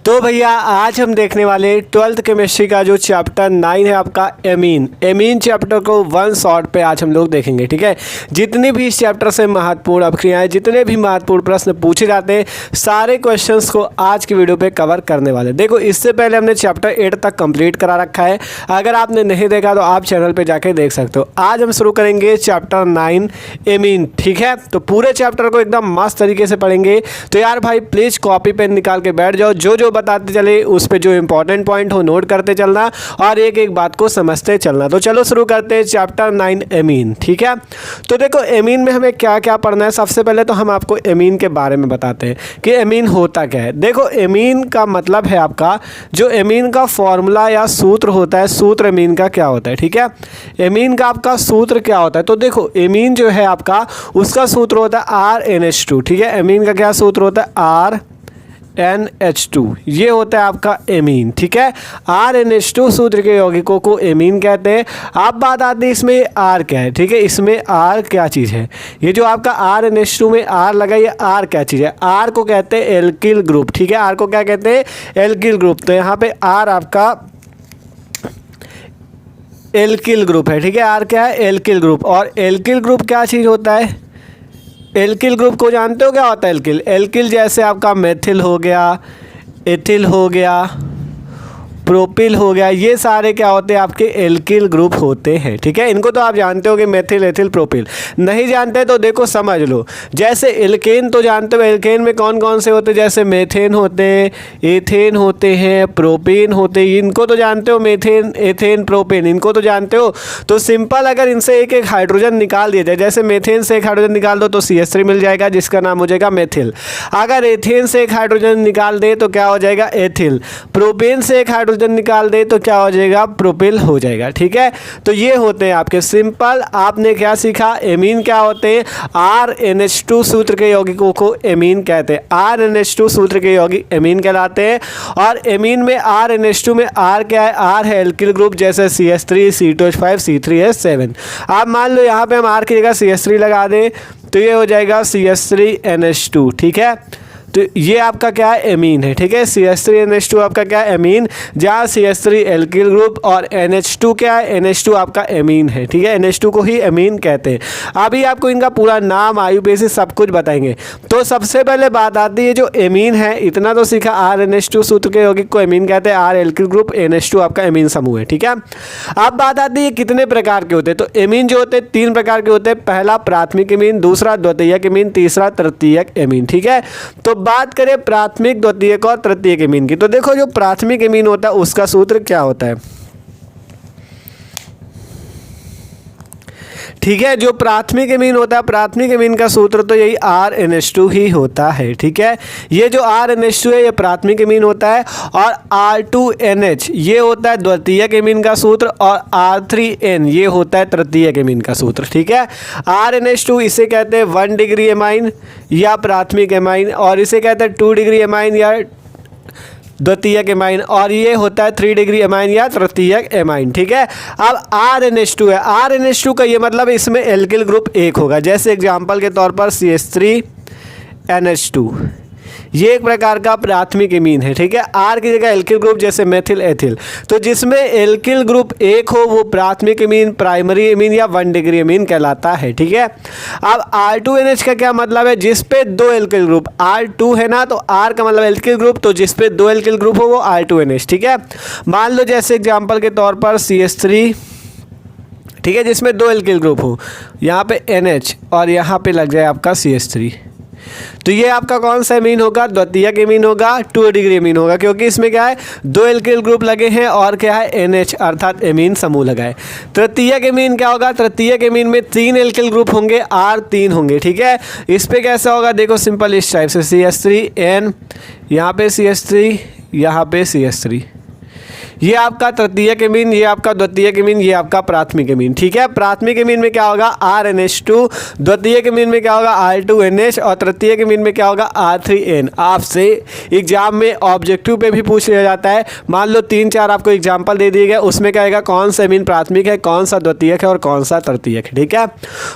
तो भैया आज हम देखने वाले 12th केमिस्ट्री का जो चैप्टर 9 है आपका एमीन चैप्टर को वन शॉट पे आज हम लोग देखेंगे। ठीक है, जितनी भी इस चैप्टर से महत्वपूर्ण अवक्रियाएं, जितने भी महत्वपूर्ण प्रश्न पूछे जाते हैं, सारे क्वेश्चंस को आज की वीडियो पे कवर करने वाले। देखो, इससे पहले हमने चैप्टर 8 तक कंप्लीट करा रखा है। अगर आपने नहीं देखा तो आप चैनल पर जाके देख सकते हो। आज हम शुरू करेंगे चैप्टर 9 एमीन। ठीक है, तो पूरे चैप्टर को एकदम मस्त तरीके से पढ़ेंगे। तो यार भाई प्लीज़ कॉपी पेन निकाल के बैठ जाओ, जो जो बताते चले उस पे जो इंपॉर्टेंट पॉइंट हो नोट करते चलना और एक एक बात को समझते चलना। तो चलो शुरू करते हैं चैप्टर 9 एमीन। ठीक है, तो देखो एमीन में हमें क्या क्या पढ़ना है। सबसे पहले तो हम आपको एमीन के बारे में बताते हैं कि एमीन होता क्या है। देखो, एमीन का मतलब है आपका जो एमीन का फॉर्मूला या सूत्र होता है, सूत्र एमीन का क्या होता है। ठीक है, एमीन का आपका सूत्र क्या होता है। तो देखो, एमीन जो है आपका उसका सूत्र होता है RNH2। ठीक है, एमीन का क्या सूत्र होता है RNH2, ये होता है आपका एमीन। ठीक है, RNH2 सूत्र के यौगिकों को एमीन कहते हैं। अब बात आती है इसमें R क्या है। ठीक है, इसमें R क्या चीज़ है। ये जो आपका RNH2 में R लगा, ये R क्या चीज़ है। R को कहते हैं एल्किल ग्रुप। ठीक है, R को क्या कहते हैं, एल्किल ग्रुप। तो यहाँ पे R आपका एल्किल ग्रुप है। ठीक है, R क्या है, एल्किल ग्रुप। और एल्किल ग्रुप क्या चीज़ होता है। एल्किल ग्रुप को जानते हो क्या होता है एल्किल। एल्किल जैसे आपका मेथिल हो गया, एथिल हो गया, प्रोपिल हो गया, ये सारे क्या होते हैं आपके एल्किल ग्रुप होते हैं। ठीक है, इनको तो आप जानते हो कि मेथिल, एथिल, प्रोपिल। नहीं जानते तो देखो समझ लो। जैसे एल्केन तो जानते हो, एल्केन में कौन कौन से होते हैं, जैसे मेथेन होते हैं, एथेन होते हैं, प्रोपेन होते हैं। इनको तो जानते हो, मेथेन, एथेन, प्रोपेन, इनको तो जानते हो। तो सिंपल अगर इनसे एक एक हाइड्रोजन निकाल दिया जाए, जैसे मेथेन से एक हाइड्रोजन निकाल दो तो CH3 मिल जाएगा, जिसका नाम हो जाएगा मेथिल। अगर एथेन से एक हाइड्रोजन निकाल दे तो क्या हो जाएगा, एथिल। प्रोपेन से एक हाइड्रोजन निकाल दे तो क्या हो जाएगा, प्रोपिल हो जाएगा। ठीक है, तो ये होते हैं आपके सिंपल। आपने क्या सीखा, एमीन क्या होते हैं, RNH2 सूत्र के यौगिकों को एमीन कहते हैं। RNH2 सूत्र के यौगिक एमीन कहलाते हैं। और एमीन में RNH2 में R क्या है, R है एल्किल ग्रुप, जैसे CH3, C2H5, C3H7। आप मान लो यहाँ पे हम R की जगह CH3 लगा दें तो ये हो जाएगा CH3NH2। ठीक है, तो ये आपका क्या है, एमीन है। ठीक है, CH3NH2 आपका क्या है, एमीन, जहाँ CH3 एल्किल ग्रुप और NH2 क्या है, NH2 आपका एमीन है। ठीक है, NH2 को ही एमीन कहते हैं। अभी आपको इनका पूरा नाम, IUPAC सब कुछ बताएंगे। तो सबसे पहले बात आती है जो एमीन है, इतना तो सीखा, RNH2 सूत्र के यौगिक को एमीन कहते हैं। R एल्किल ग्रुप, NH2 आपका एमीन समूह है। ठीक है, अब बात आती है कितने प्रकार के होते हैं। तो एमीन जो होते हैं 3 प्रकार के होते हैं। पहला प्राथमिक एमीन, दूसरा द्वितीयक एमीन, तीसरा तृतीयक एमीन। ठीक है, तो बात करें प्राथमिक, द्वितीयक और तृतीयक एमीन की, तो देखो जो प्राथमिक एमीन होता है उसका सूत्र क्या होता है। ठीक है, जो प्राथमिक एमीन होता है, प्राथमिक एमीन का सूत्र तो यही RNH2 ही होता है। ठीक है, ये जो RNH2 है ये प्राथमिक एमीन होता है। और R2NH ये होता है द्वितीयक एमीन का सूत्र। और R3N ये होता है तृतीयक एमीन का सूत्र। ठीक है, RNH2 इसे कहते हैं 1 डिग्री एमाइन या प्राथमिक एमाइन, और इसे कहते हैं 2 डिग्री एमाइन या द्वितीयक एमाइन, और ये होता है 3 डिग्री एमाइन या तृतीयक एमाइन। ठीक है, अब RNH2 है, RNH2 का ये मतलब इसमें एल्किल ग्रुप 1 होगा। जैसे एग्जांपल के तौर पर CH3NH2 ये एक प्रकार का प्राथमिक एमीन है। ठीक है, R की जगह एल्किल ग्रुप, जैसे मेथिल, एथिल। तो जिसमें एल्किल ग्रुप 1 हो वो प्राथमिक एमीन, प्राइमरी एमीन या 1 डिग्री एमीन कहलाता है। ठीक है, अब R2NH का क्या मतलब है, जिस पे 2 एल्किल ग्रुप, R2 है ना, तो R का मतलब एल्किल ग्रुप, तो जिस पे 2 एल्किल ग्रुप हो वो R2NH। ठीक है, मान लो जैसे एग्जाम्पल के तौर पर CH3, ठीक है, जिसमें 2 एल्किल ग्रुप हो, यहाँ पे NH और यहाँ पे लग जाए आपका CH3, तो ये आपका कौन सा एमीन होगा, द्वितीयक एमीन होगा, 2 डिग्री एमीन होगा, क्योंकि इसमें क्या है 2 एल्किल ग्रुप लगे हैं और क्या है NH अर्थात एमीन समूह लगा है। तृतीयक एमीन क्या होगा, तृतीयक एमीन में 3 एल्किल ग्रुप होंगे, R3 होंगे। ठीक है, इस पे कैसा होगा, देखो सिंपल इस टाइप से CH3N, यहाँ पे CH3, यहाँ पे CH3, ये आपका तृतीयक एमीन, ये आपका द्वितीयक एमीन, ये आपका प्राथमिक एमीन। ठीक है, प्राथमिक एमीन में क्या होगा RNH2, द्वितीयक एमीन में क्या होगा R2NH और तृतीयक एमीन में क्या होगा R3N। आपसे एग्जाम में ऑब्जेक्टिव पे भी पूछ लिया जाता है। मान लो 3-4 आपको एग्जाम्पल दे दिए गए, उसमें क्या आएगा, कौन सा एमीन प्राथमिक है, कौन सा द्वितीयक है और कौन सा तृतीयक है। ठीक है,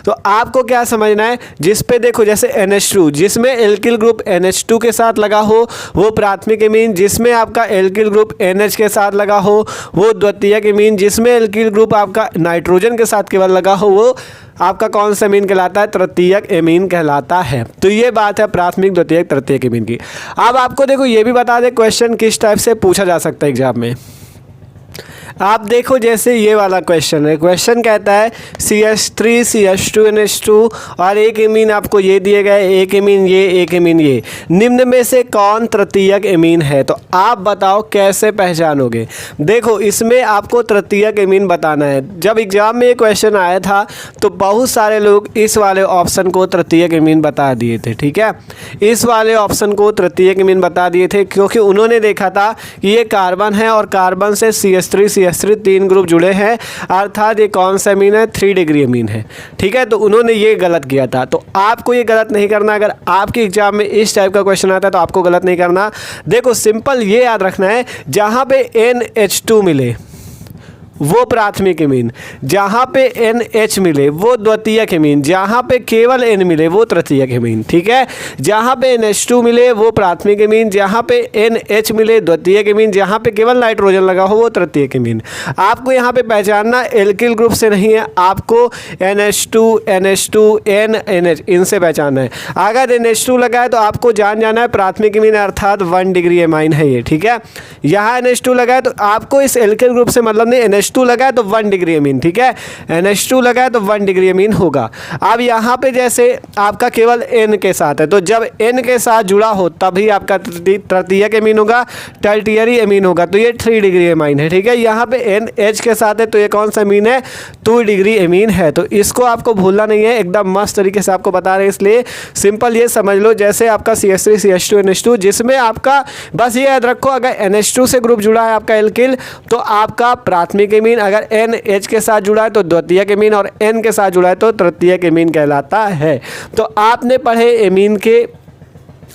तो आपको क्या समझना है, जिस पे देखो जैसे NH2 जिसमें एल्किल ग्रुप NH2 के साथ लगा हो वो प्राथमिक एमीन, जिसमें आपका एल्किल ग्रुप NH के साथ लगा हो वो द्वितीयक एमीन, जिसमें एल्किल ग्रुप आपका नाइट्रोजन के साथ केवल लगा हो वो आपका कौन सा एमीन कहलाता है, तृतीयक एमीन कहलाता है। तो ये बात है प्राथमिक द्वितीयक तृतीयक एमीन की। अब आपको देखो ये भी बता दें क्वेश्चन किस टाइप से पूछा जा सकता है एग्जाम में। आप देखो जैसे ये वाला क्वेश्चन है, क्वेश्चन कहता है CH3 CH2NH2 और एक एमीन आपको ये दिए गए, एक एमीन ये, एक एमीन ये, निम्न में से कौन तृतीयक एमीन है। तो आप बताओ कैसे पहचानोगे। देखो इसमें आपको तृतीयक एमीन बताना है। जब एग्जाम में ये क्वेश्चन आया था तो बहुत सारे लोग इस वाले ऑप्शन को तृतीयक एमीन बता दिए थे। ठीक है, इस वाले ऑप्शन को तृतीयक एमीन बता दिए थे क्योंकि उन्होंने देखा था कि ये कार्बन है और कार्बन से CH3 3 ग्रुप जुड़े हैं, अर्थात ये कौन सा एमीन है, 3 डिग्री एमीन है। ठीक है, तो उन्होंने ये गलत किया था। तो आपको ये गलत नहीं करना। अगर आपके एग्जाम में इस टाइप का क्वेश्चन आता है तो आपको गलत नहीं करना। देखो सिंपल ये याद रखना है, जहाँ पे NH2 मिले वो प्राथमिक एमीन, जहाँ पे NH मिले वो द्वितीयक एमीन, जहाँ पे केवल N मिले वो तृतीयक एमीन। ठीक है, जहाँ पे NH2 मिले वो प्राथमिक एमीन, जहाँ पे NH मिले द्वितीयक एमीन, जहाँ पे केवल नाइट्रोजन लगा हो वो तृतीयक एमीन। आपको यहाँ पे पहचानना एल्किल ग्रुप से नहीं है, आपको NH2 NH2 N NH इनसे पहचानना है। अगर NH2 लगा है तो आपको जाना है प्राथमिक एमीन अर्थात 1 डिग्री एमाइन है ये। ठीक है, यहाँ NH2 लगा है तो आपको इस एल्किल ग्रुप से मतलब नहीं, NH2 लगा है तो 1 डिग्री एमीन। ठीक है, NH2 लगा है तो 1 डिग्री एमीन होगा। अब यहाँ पे जैसे आपका केवल N के साथ है तो जब N के साथ जुड़ा हो तभी आपका तृतीयक एमीन होगा, टर्टियरी एमीन होगा, तो ये 3 डिग्री एमाइन है। ठीक है, यहाँ पे NH के साथ है तो ये कौन सा एमीन है, 2 डिग्री एमीन है। तो इसको आपको भूलना नहीं है, एकदम मस्त तरीके से आपको बता रहे हैं, इसलिए सिंपल ये समझ लो जैसे आपका CH3 CH2 NH2 जिसमें आपका बस ये याद रखो अगर NH2 से ग्रुप जुड़ा है आपका एल्किल तो आपका प्राथमिक एमीन, अगर NH के साथ जुड़ा है तो द्वितीयक एमीन और N के साथ जुड़ा है तो तृतीयक एमीन कहलाता है। तो आपने पढ़े एमीन के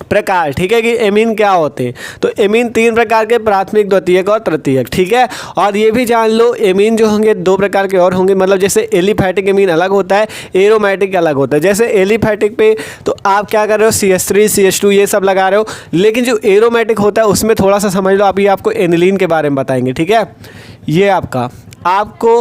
प्रकार। ठीक है, कि एमीन क्या होते हैं। तो एमीन 3 प्रकार के, प्राथमिक द्वितीयक और तृतीयक। ठीक है, और ये भी जान लो एमीन जो होंगे 2 प्रकार के और होंगे, मतलब जैसे एलिफैटिक एमीन अलग होता है, एरोमेटिक अलग होता है। जैसे एलिफैटिक पे तो आप क्या कर रहे हो, CH3 CH2 ये सब लगा रहे हो, लेकिन जो एरोमेटिक होता है उसमें थोड़ा सा समझ लो। अभी आपको एनिलीन के बारे में बताएंगे। ठीक है, ये आपको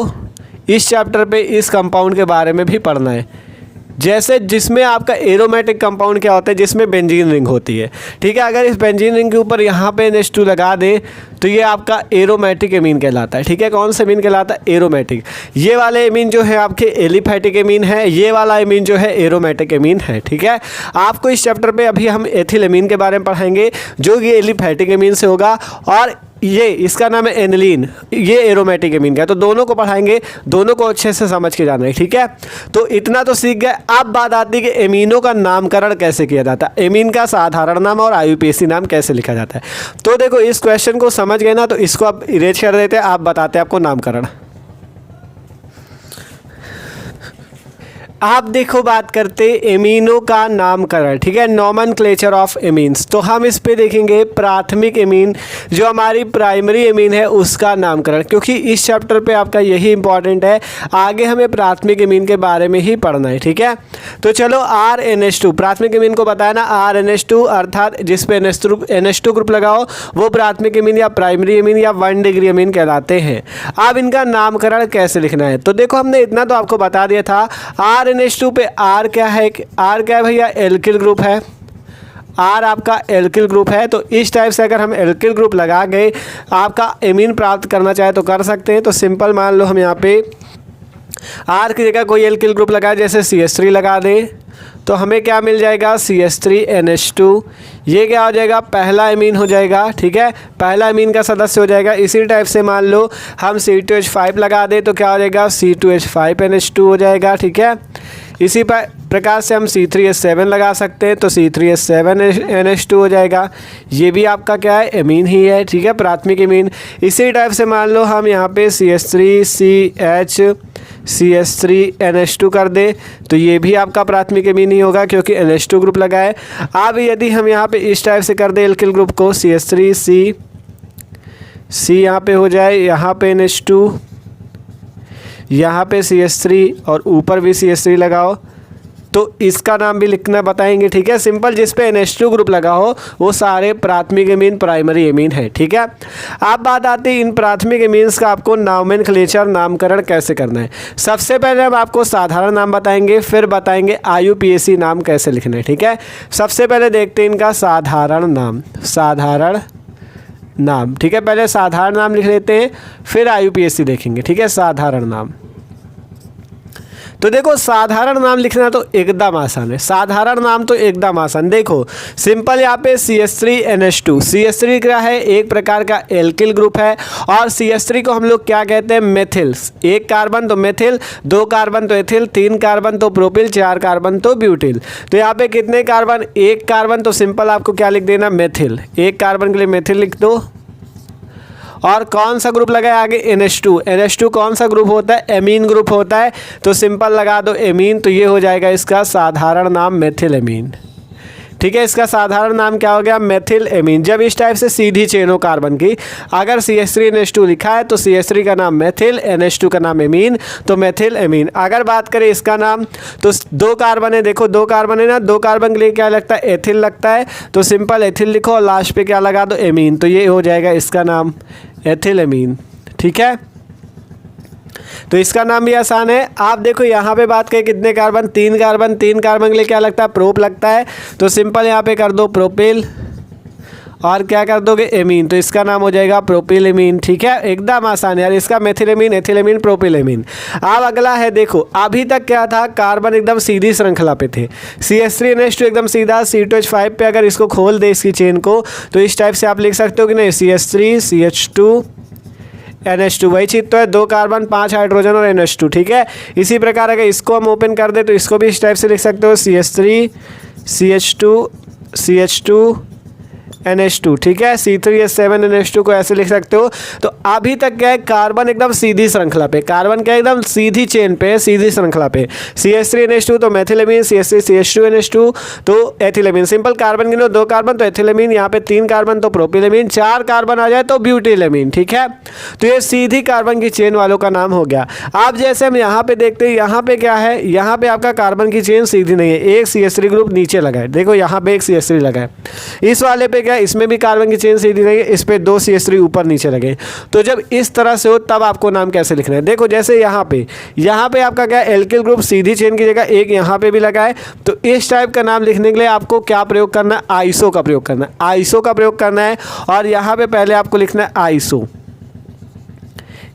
इस चैप्टर पे इस कंपाउंड के बारे में भी पढ़ना है। जैसे जिसमें आपका एरोमेटिक कंपाउंड क्या होता है, जिसमें बेंजीन रिंग होती है। ठीक है, अगर इस बेंजीन रिंग के ऊपर यहाँ पे NH2 लगा दे तो ये आपका एरोमेटिक एमीन कहलाता है। ठीक है, कौन सा एमीन कहलाता है, एरोमेटिक। ये वाले एमीन जो है आपके एलिफैटिक एमीन है, ये वाला एमीन जो है एरोमेटिक एमीन है। ठीक है, आपको इस चैप्टर पे अभी हम एथिल एमीन के बारे में पढ़ाएंगे जो कि एलिफैटिक एमीन से होगा, और ये इसका नाम है एनिलीन, ये एरोमेटिक एमीन का। तो दोनों को पढ़ाएंगे, दोनों को अच्छे से समझ के जाना है। ठीक है, तो इतना तो सीख गए। अब बात आती है कि एमीनों का नामकरण कैसे किया जाता है, एमीन का साधारण नाम और IUPAC नाम कैसे लिखा जाता है। तो देखो इस क्वेश्चन को समझ गए ना, तो इसको आप इरेज कर देते हैं, आप बताते हैं आपको नामकरण। आप देखो बात करते एमीनों का नामकरण। ठीक है, नॉमेनक्लेचर ऑफ एमीन्स। तो हम इस पे देखेंगे प्राथमिक एमीन जो हमारी प्राइमरी एमीन है उसका नामकरण, क्योंकि इस चैप्टर पे आपका यही इंपॉर्टेंट है। आगे हमें प्राथमिक एमीन के बारे में ही पढ़ना है। ठीक है, तो चलो RNH2 प्राथमिक एमीन को बताया ना, RNH2 अर्थात जिस पे NH2 ग्रुप लगाओ वो प्राथमिक एमीन या प्राइमरी एमीन या 1 डिग्री एमीन कहलाते हैं। अब इनका नामकरण कैसे लिखना है, तो देखो हमने इतना तो आपको बता दिया था। RNH2 पे R क्या है, R क्या है भैया, एल्किल ग्रुप है। R आपका एल्किल ग्रुप है। तो इस टाइप से अगर हम एल्किल ग्रुप लगा गए, आपका एमीन प्राप्त करना चाहे तो कर सकते हैं। तो सिंपल मान लो हम यहाँ पे R की जगह कोई एल्किल ग्रुप लगाए, जैसे CH3 लगा दें तो हमें क्या मिल जाएगा, CH3NH2। ये क्या हो जाएगा, पहला एमीन हो जाएगा। ठीक है, पहला एमीन का सदस्य हो जाएगा। इसी टाइप से मान लो हम C2H5 लगा दें तो क्या हो जाएगा, C2H5NH2 हो जाएगा। ठीक है, इसी प्रकार से हम C3H7 लगा सकते हैं, तो C3H7NH2 हो जाएगा। ये भी आपका क्या है, एमीन ही है, ठीक है, प्राथमिक एमीन। इसी टाइप से मान लो हम यहाँ पे CH3CH3NH2 कर दें, तो ये भी आपका प्राथमिक एमीन ही होगा क्योंकि NH2 ग्रुप लगा है। अब यदि हम यहाँ पे इस टाइप से कर दें एल्किल ग्रुप को, CH3C यहाँ पे हो जाए, यहाँ पे NH2, यहाँ पे CH3 और ऊपर भी CH3 लगाओ, तो इसका नाम भी लिखना बताएंगे, ठीक है। सिंपल, जिस पे NH2 ग्रुप लगा हो वो सारे प्राथमिक एमीन प्राइमरी एमीन है, ठीक है। अब बात आती है इन प्राथमिक एमीन्स का आपको नॉमेनक्लेचर नामकरण कैसे करना है। सबसे पहले हम आपको साधारण नाम बताएंगे, फिर बताएंगे IUPAC नाम कैसे लिखना है, ठीक है। सबसे पहले देखते हैं इनका साधारण नाम, ठीक है। पहले साधारण नाम लिख लेते हैं, फिर IUPAC देखेंगे, ठीक है। साधारण नाम, तो देखो साधारण नाम लिखना तो एकदम आसान है, साधारण नाम तो एकदम आसान। देखो सिंपल, यहाँ पे CH3NH2, CH3 क्या है, एक प्रकार का एल्किल ग्रुप है, और CH3 को हम लोग क्या कहते हैं, मेथिल। एक कार्बन तो मेथिल, 2 कार्बन तो एथिल, 3 कार्बन तो प्रोपिल, 4 कार्बन तो ब्यूटिल। तो यहाँ पे कितने कार्बन, 1 कार्बन, तो सिंपल आपको क्या लिख देना, मेथिल। 1 कार्बन के लिए मेथिल लिख दो। और कौन सा ग्रुप लगा है आगे, NH2 कौन सा ग्रुप होता है, एमीन ग्रुप होता है, तो सिंपल लगा दो एमीन, तो ये हो जाएगा इसका साधारण नाम मेथिल एमीन, ठीक है। इसका साधारण नाम क्या हो गया, मेथिल एमीन। जब इस टाइप से सीधी चेन हो कार्बन की, अगर CH3NH2 लिखा है तो CH3 का नाम मेथिल, NH2 का नाम एमीन, तो मेथिल एमीन। अगर बात करें इसका नाम, तो 2 कार्बन है, देखो 2 कार्बन है ना, 2 कार्बन के लिए क्या लगता है, एथिल लगता है, तो सिंपल एथिल लिखो और लास्ट पे क्या लगा दो, एमीन, तो ये हो जाएगा इसका नाम एथिल एमीन, ठीक है। तो इसका नाम भी आसान है। आप देखो यहाँ पे बात करें कितने कार्बन, 3 कार्बन, 3 कार्बन के लिए क्या लगता है, प्रोप लगता है, तो सिंपल यहाँ पे कर दो प्रोपिल और क्या कर दोगे, एमीन, तो इसका नाम हो जाएगा प्रोपिल एमीन, ठीक है। एकदम आसान है यार, इसका methyl amine, ethyl amine, propyl amine. अब अगला है, देखो अभी तक क्या था, कार्बन एकदम सीधी श्रृंखला पे थे, CH3NH2 एकदम सीधा, C2H5 पे अगर इसको खोल दे इसकी चेन को, तो इस टाइप से आप लिख सकते हो कि नहीं, CH3 CH2 NH2, वही चीज़ तो है, 2 कार्बन 5 हाइड्रोजन और NH2, ठीक है। इसी प्रकार अगर इसको हम ओपन कर दे तो इसको भी इस टाइप से लिख सकते हो, CH3 CH2 NH2, ठीक है। C3H7NH2 को ऐसे लिख सकते हो। तो अभी तक क्या है, कार्बन एकदम सीधी श्रृंखला पे, कार्बन क्या एकदम सीधी चेन पे, सीधी श्रृंखला पे, CH3NH2 तो मेथिलेमीन, CH3 CH2NH2 तो एथिलेमीन। सिंपल कार्बन गिनो, 2 कार्बन तो एथिलेमीन, यहाँ पे 3 कार्बन तो प्रोपिलेमीन, 4 कार्बन आ जाए तो ब्यूटिलेमीन, ठीक है। तो ये सीधी कार्बन की चेन वालों का नाम हो गया। आप जैसे हम यहाँ पे देखते हैं, यहाँ पे क्या है, यहाँ पे आपका कार्बन की चेन सीधी नहीं है, एक CH3 ग्रुप नीचे लगा है, देखो यहाँ पे एक CH3 लगा है, इस वाले पे इसमें भी कार्बन की चेन सीधी नहीं है, इस पे 2 CH3 ऊपर नीचे लगे। तो जब इस तरह से हो तब आपको नाम कैसे लिखना है, देखो जैसे यहाँ पे आपका क्या एल्किल ग्रुप सीधी चेन की जगह एक यहाँ पे भी लगा है, तो इस टाइप का नाम लिखने के लिए आपको क्या प्रयोग करना है, आइसो का प्रयोग करना है, आइसो का प्रयोग करना है। और यहाँ पे पहले आपको लिखना है आइसो,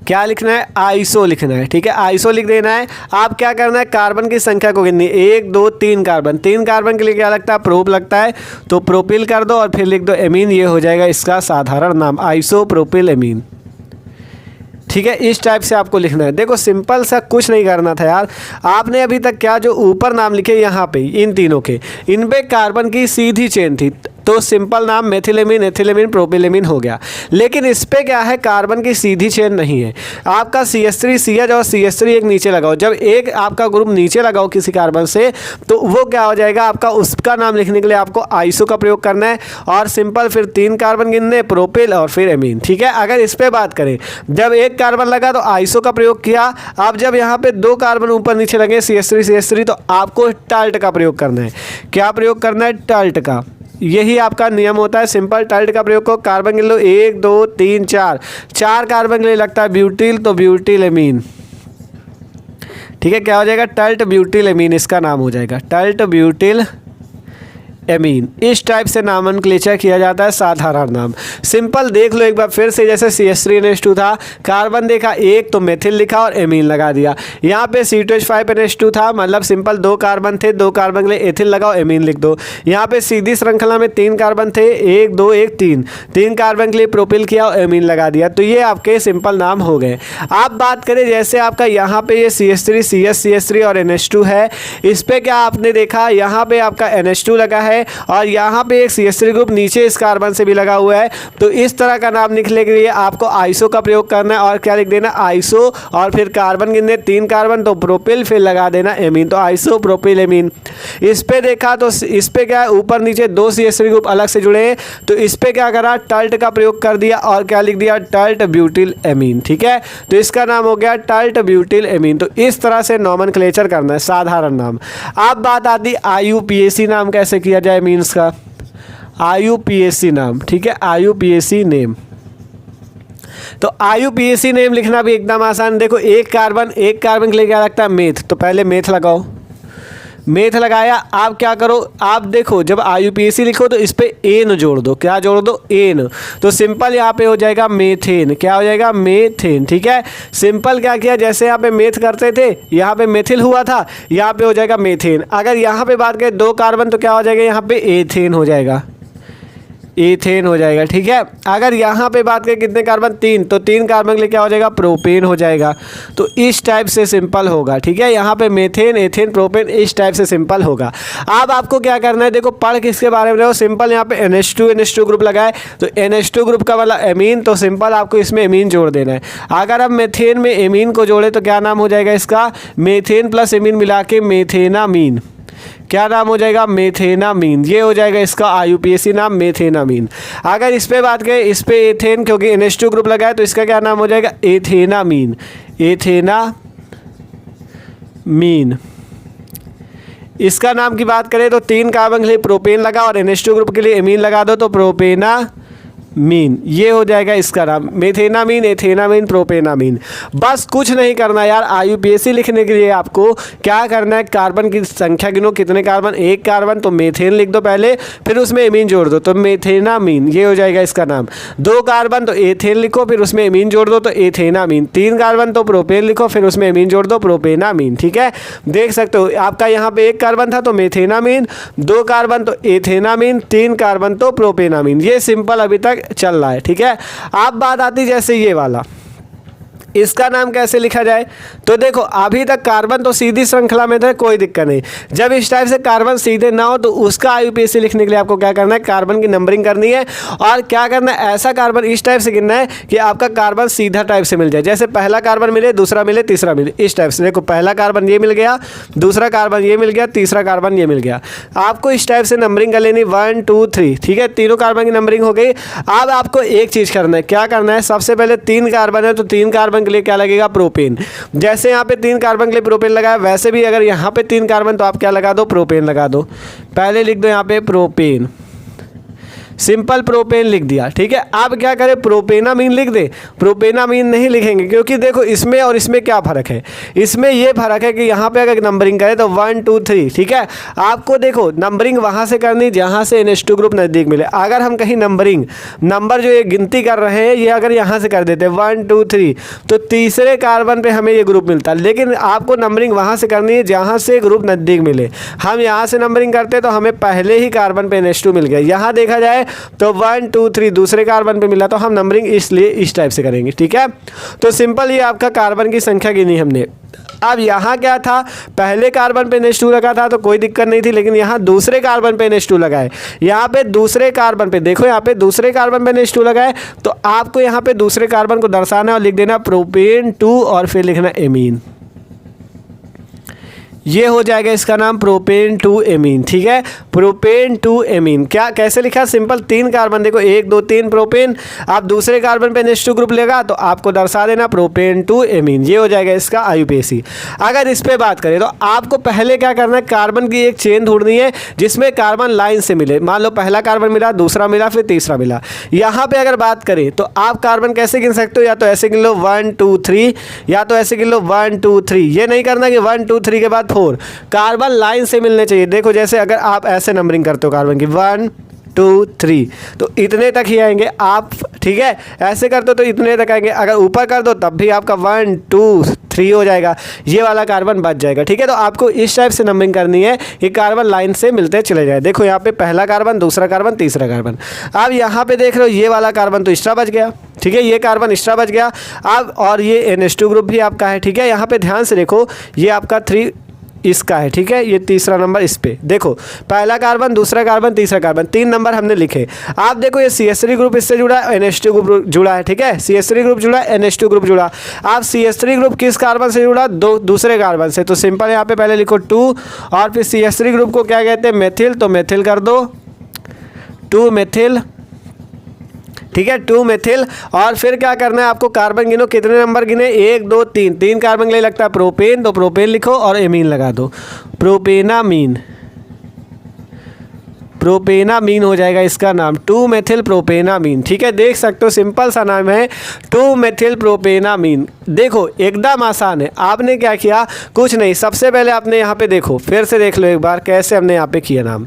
क्या लिखना है, आइसो लिखना है, ठीक है। आइसो लिख देना है। आप क्या करना है, कार्बन की संख्या को गिननी है, 1 2 3 कार्बन, 3 कार्बन के लिए क्या लगता है, प्रोप लगता है, तो प्रोपिल कर दो और फिर लिख दो एमीन, ये हो जाएगा इसका साधारण नाम आइसो प्रोपिल एमीन, ठीक है। इस टाइप से आपको लिखना है। देखो सिंपल सा, कुछ नहीं करना था यार, आपने अभी तक क्या जो ऊपर नाम लिखे यहाँ पे इन तीनों के, इन पे कार्बन की सीधी चेन थी, तो सिंपल नाम मेथिलेमीन, एथिलेमीन, प्रोपिलेमीन हो गया। लेकिन इस पे क्या है, कार्बन की सीधी चेन नहीं है, आपका CH3 CH और CH3 एक नीचे लगाओ, जब एक आपका ग्रुप नीचे लगाओ किसी कार्बन से, तो वो क्या हो जाएगा आपका, उसका नाम लिखने के लिए आपको आइसो का प्रयोग करना है। और सिंपल फिर 3 कार्बन गिनने, प्रोपिल और फिर एमीन, ठीक है। अगर इस पे बात करें, जब एक कार्बन लगा तो आइसो का प्रयोग किया, अब जब यहाँ पे 2 कार्बन ऊपर नीचे लगे CH3 तो आपको टल्ट का प्रयोग करना है। क्या प्रयोग करना है, टल्ट का, यही आपका नियम होता है। सिंपल टल्ट का प्रयोग को, कार्बन गिन लो 1 2 3 4 कार्बन के लिए लगता है ब्यूटिल, तो ब्यूटिल एमीन, ठीक है। क्या हो जाएगा, टल्ट ब्यूटिल एमीन इसका नाम हो जाएगा, टल्ट ब्यूटिल एमीन। इस टाइप से नामनक्लेचर किया जाता है साधारण नाम। सिंपल देख लो एक बार फिर से, जैसे CH3NH2 था, कार्बन देखा एक तो मेथिल लिखा और एमीन लगा दिया। यहाँ पे C2H5NH2 था, मतलब सिंपल 2 कार्बन थे, 2 कार्बन के लिए एथिल लगाओ, एमीन लिख दो। यहाँ पे सीधी श्रृंखला में 3 कार्बन थे, 1 2 1 3, 3 कार्बन के लिए प्रोपिल किया और एमीन लगा दिया। तो ये आपके सिंपल नाम हो गए। आप बात करें जैसे आपका यहाँ पे ये CH3 CH3 और NH2 है, इस पे क्या आपने देखा, यहाँ पे आपका NH2 लगा है और यहाँ पे एक CH3 ग्रुप नीचे इस कार्बन से भी लगा हुआ है। तो इस तरह का नाम लिखने के लिए आपको आइसो का प्रयोग करना है और क्या लिख देना, आइसो, और फिर कार्बन गिनने 3 कार्बन तो प्रोपिल, फिर लगा देना एमीन, तो आइसो प्रोपिल एमीन। इस पे देखा तो इस पे क्या है, ऊपर नीचे 2 CH3 ग्रुप अलग से जुड़े हैं, तो इस पे क्या करा, टल्ट का प्रयोग कर दिया और क्या लिख दिया, टल्ट ब्यूटिल एमीन। ठीक है, तो इसका नाम हो गया टल्ट ब्यूटिल एमीन। तो इस तरह से नॉमेनक्लेचर करना है साधारण नाम। अब बात आती IUPAC नाम कैसे किया जाए मीन्स का। IUPAC नाम, ठीक है, IUPAC नेम। तो IUPAC नेम लिखना भी एकदम आसान। देखो एक कार्बन के लिए क्या लगता है, मेथ, तो पहले मेथ लगाओ, मेथ लगाया। आप क्या करो, आप देखो जब IUPAC लिखो तो इस पे एन जोड़ दो, क्या जोड़ दो, एन, तो सिंपल यहाँ पे हो जाएगा मेथेन। क्या हो जाएगा, मेथेन। ठीक है, सिंपल क्या किया, जैसे यहाँ पे मेथ करते थे, यहाँ पे मेथिल हुआ था, यहाँ पे हो जाएगा मेथेन। अगर यहाँ पे बात करें 2 कार्बन तो क्या हो जाएगा, यहाँ पे एथेन हो जाएगा, एथेन हो जाएगा। ठीक है, अगर यहाँ पे बात करें कितने कार्बन, 3, तो 3 कार्बन के लिए क्या हो जाएगा, प्रोपेन हो जाएगा। तो इस टाइप से सिंपल होगा। ठीक है, यहाँ पे मेथेन, एथेन, प्रोपेन, इस टाइप से सिंपल होगा। अब आपको क्या करना है, देखो पढ़ किसके बारे में रहो, सिंपल यहाँ पे NH2 ग्रुप लगाए तो NH2 ग्रुप का वाला एमीन, तो सिंपल आपको इसमें एमीन जोड़ देना है। अगर आप मेथेन में एमीन को जोड़े तो क्या नाम हो जाएगा इसका, मेथेन प्लस एमीन मिला के मेथेनामीन। क्या नाम हो जाएगा, मेथेनामीन। ये हो जाएगा इसका IUPAC नाम, मेथेनामीन। अगर इस पे बात करें, इस पे एथेन, क्योंकि NH2 ग्रुप लगा है तो इसका क्या नाम हो जाएगा, एथेनामीन, एथेनामीन। इसका नाम की बात करें तो 3 कार्बन के लिए प्रोपेन लगा और NH2 ग्रुप के लिए एमीन लगा दो तो प्रोपेना मीन। ये हो जाएगा इसका नाम, मेथेनामीन, एथेनामीन, प्रोपेनामीन। बस कुछ नहीं करना यार, IUPAC लिखने के लिए आपको क्या करना है, कार्बन की संख्या गिनो, कितने कार्बन, 1 कार्बन तो मेथेन लिख दो पहले, फिर उसमें एमीन जोड़ दो तो मेथेनामीन। ये हो जाएगा इसका नाम। 2 कार्बन तो एथेन लिखो, फिर उसमें एमीन जोड़ दो तो एथेनामीन। 3 कार्बन तो प्रोपेन लिखो, फिर उसमें एमीन जोड़ दो, प्रोपेनामीन। ठीक है, देख सकते हो आपका यहाँ पे 1 कार्बन था तो मेथेनामीन, 2 कार्बन तो एथेनामीन, 3 कार्बन तो प्रोपेनामीन। ये सिंपल अभी तक चल रहा है। ठीक है, अब बात आती जैसे ये वाला, इसका नाम कैसे लिखा जाए। तो देखो अभी तक कार्बन तो सीधी श्रृंखला में थे, कोई दिक्कत नहीं। जब इस टाइप से कार्बन सीधे ना हो तो उसका IUPAC लिखने के लिए आपको क्या करना है, कार्बन की नंबरिंग करनी है और क्या करना है, ऐसा कार्बन इस टाइप से गिनना है कि आपका कार्बन सीधा टाइप से मिल जाए। जैसे पहला कार्बन मिले, दूसरा मिले, तीसरा मिले, इस टाइप से। देखो पहला कार्बन ये मिल गया, दूसरा कार्बन ये मिल गया, तीसरा कार्बन ये मिल गया। आपको इस टाइप से नंबरिंग कर लेनी, 1 2 3। ठीक है, तीनों कार्बन की नंबरिंग हो गई। अब आपको एक चीज़ करना है, क्या करना है, सबसे पहले 3 कार्बन है तो 3 कार्बन के लिए क्या लगेगा, प्रोपेन। जैसे यहाँ पे 3 कार्बन के लिए प्रोपेन लगाया, वैसे भी अगर यहाँ पे 3 कार्बन तो आप क्या लगा दो, प्रोपेन लगा दो। पहले लिख दो यहाँ पे प्रोपेन, सिंपल प्रोपेन लिख दिया। ठीक है, अब क्या करें, प्रोपेनामीन लिख दे। प्रोपेनामीन नहीं लिखेंगे क्योंकि देखो इसमें और इसमें क्या फ़र्क है, इसमें ये फ़र्क है कि यहाँ पे अगर नंबरिंग करें तो 1 2 3। ठीक है, आपको देखो नंबरिंग वहाँ से करनी जहाँ से NH2 ग्रुप नज़दीक मिले। अगर हम कहीं नंबर जो ये गिनती कर रहे हैं, ये अगर यहाँ से कर देते 1 2 3 तो तीसरे कार्बन पर हमें ये ग्रुप मिलता। लेकिन आपको नंबरिंग वहाँ से करनी है जहाँ से ग्रुप नज़दीक मिले। हम यहाँ से नंबरिंग करते तो हमें पहले ही कार्बन पे NH2 मिल गया। यहाँ देखा जाए तो 1 2 3 दूसरे कार्बन पे मिला तो हम नंबरिंग इसलिए इस टाइप से करेंगे। ठीक है, तो सिंपल ये आपका कार्बन की संख्या गिनी हमने। अब यहाँ क्या था, पहले कार्बन पे NH2 लगा था तो कोई दिक्कत नहीं थी, लेकिन यहाँ दूसरे कार्बन पे NH2 लगाए। यहाँ पे दूसरे कार्बन पे देखो, यहाँ पे दूसरे कार्बन पे NH2 लगाए तो आपको यहाँ पे दूसरे कार्बन को दर्शाना और लिख देना प्रोपेन 2 और फिर लिखना एमीन। ये हो जाएगा इसका नाम प्रोपेन 2 एमीन। ठीक है, प्रोपेन 2 एमीन। क्या कैसे लिखा, सिंपल 3 कार्बन देखो 1 2 3 प्रोपेन, आप दूसरे कार्बन पे NH2 ग्रुप लेगा तो आपको दर्शा देना प्रोपेन 2 एमीन। ये हो जाएगा इसका IUPAC। अगर इस पे बात करें तो आपको पहले क्या करना है, कार्बन की एक चेन ढूंढनी है जिसमें कार्बन लाइन से मिले। मान लो पहला कार्बन मिला, दूसरा मिला, फिर तीसरा मिला। यहाँ पे अगर बात करें तो आप कार्बन कैसे गिन सकते हो, या तो ऐसे गिन लो 1 2 3, या तो ऐसे गिन लो 1 2 3। ये नहीं करना कि 1 2 3 के बाद 4 कार्बन लाइन से मिलने चाहिए। देखो जैसे अगर आप ऐसे नंबरिंग करते हो कार्बन की 1 2 3 तो इतने तक ही आएंगे आप, ठीक है। ऐसे करते हो तो इतने तक आएंगे, अगर ऊपर कर दो तब भी आपका 1 2 3 हो जाएगा, ये वाला कार्बन बच जाएगा, ठीक है। तो आपको इस टाइप से नंबरिंग करनी है कि कार्बन लाइन से मिलते चले जाए। देखो यहाँ पे पहला कार्बन, दूसरा कार्बन, तीसरा कार्बन। अब यहाँ पे देख रहे हो ये वाला कार्बन तो एक्स्ट्रा बच गया, ठीक है, ये कार्बन एक्स्ट्रा बच गया। अब और ये NH2 ग्रुप भी आपका है, ठीक है। यहाँ पे ध्यान से देखो ये आपका 3 इसका है, ठीक है, ये तीसरा नंबर इस पे देखो, पहला कार्बन, दूसरा कार्बन, तीसरा कार्बन, 3 नंबर हमने लिखे। आप देखो ये CH3 ग्रुप इससे जुड़ा है, NH2 ग्रुप जुड़ा है, ठीक है, CH3 ग्रुप जुड़ा, NH2 ग्रुप जुड़ा। आप CH3 ग्रुप किस कार्बन से जुड़ा? दूसरे कार्बन से, तो सिंपल यहाँ पे पहले लिखो 2 और फिर CH3 ग्रुप को क्या कहते हैं? मेथिल, तो मेथिल कर दो 2 मेथिल, ठीक है, 2 मेथिल। और फिर क्या करना है आपको? कार्बन गिनो, कितने नंबर गिने? 1 2 3, 3 कार्बन के लिए लगता है प्रोपेन, तो प्रोपेन लिखो और एमीन लगा दो, प्रोपेनामीन, प्रोपेनामीन हो जाएगा इसका नाम, 2 मेथिल प्रोपेनामीन, ठीक है। देख सकते हो सिंपल सा नाम है 2 मेथिल प्रोपेनामीन। देखो एकदम आसान है। आपने क्या किया? कुछ नहीं, सबसे पहले आपने यहाँ पे देखो, फिर से देख लो एक बार कैसे हमने यहाँ पे किया नाम,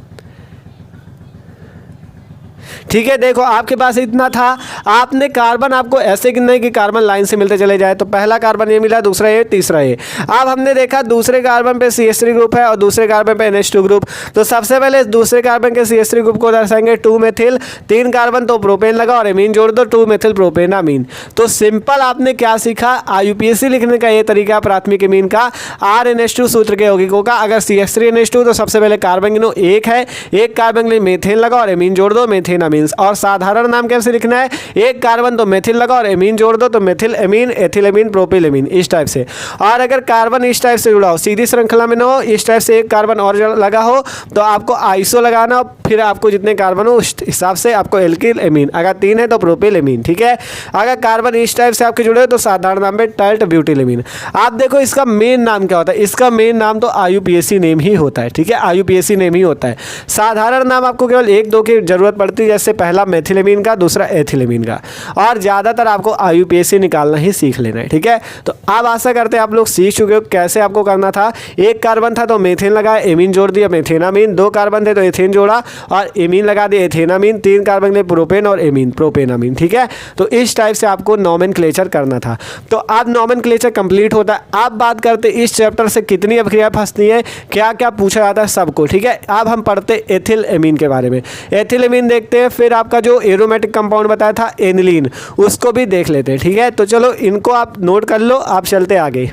ठीक है। देखो आपके पास इतना था, आपने कार्बन आपको ऐसे गिनना है कि कार्बन लाइन से मिलते चले जाए। तो पहला कार्बन ये मिला, दूसरा ये, तीसरा ये। अब हमने देखा दूसरे कार्बन पे CH3 ग्रुप है और दूसरे कार्बन पे NH2 ग्रुप, तो सबसे पहले दूसरे कार्बन के CH3 ग्रुप को दर्शाएंगे 2 मेथिल, 3 कार्बन तो प्रोपेन लगा और एमीन जोड़ दो, 2 मेथिल प्रोपेनामीन। तो सिंपल आपने क्या सीखा? IUPAC लिखने का ये तरीका प्राथमिक एमीन का, RNH2 सूत्र के यौगिकों का। अगर CH3NH2 तो सबसे पहले कार्बन गिनो, एक है, एक कार्बन के लिए मेथेन लगा और एमीन जोड़ दो, मेथेनामीन। और साधारण नाम कैसे लिखना है? एक कार्बन तो मेथिल लगा और एमीन जोड़ दो, तो मेथिल एमीन, एथिलेमीन, प्रोपिलेमीन, इस टाइप से। और अगर कार्बन इस टाइप से जुड़ा हो, सीधी श्रृंखला में न हो, इस टाइप से एक कार्बन और लगा हो, तो आपको आइसो लगाना, फिर आपको जितने कार्बन हो उस हिसाब से आपको एल्किल एमीन, अगर 3 है तो प्रोपिलेमीन, ठीक है। अगर कार्बन इस टाइप से आपके जुड़े हो तो साधारण नाम में टर्ट ब्यूटिलेमीन। आप देखो इसका मेन नाम क्या होता है? इसका मेन नाम तो IUPAC नेम ही होता है, ठीक है, IUPAC नेम ही होता है। साधारण नाम आपको केवल 1-2 की जरूरत पड़ती है, जैसे पहला मेथिलेमीन का, दूसरा एथिलेमीन का, और ज़्यादातर आपको IUPAC निकालना ही सीख लेना है, ठीक है। तो अब आशा करते हैं आप लोग सीख चुके हो कैसे आपको करना था। एक कार्बन था तो मेथेन लगाया, एमीन जोड़ दिया, मेथेनामीन। 2 कार्बन थे तो एथेन जोड़ा और एमीन लगा दिया, एथेनामीन। 3 कार्बन के प्रोपेन और एमीन, प्रोपेनामीन, ठीक है। तो इस टाइप से आपको नॉमेनक्लेचर करना था। तो अब नॉमेनक्लेचर कंप्लीट होता है। अब बात करते इस चैप्टर से कितनी अभिक्रिया फंसती हैं, क्या क्या पूछा जाता है सबको, ठीक है। अब हम पढ़ते एथिल एमीन के बारे में। एथिल एमीन देखते हैं, फिर आपका जो एरोमेटिक कंपाउंड बताया था एनिलीन, उसको भी देख लेते हैं, ठीक है। तो चलो इनको आप नोट कर लो, आप चलते आगे।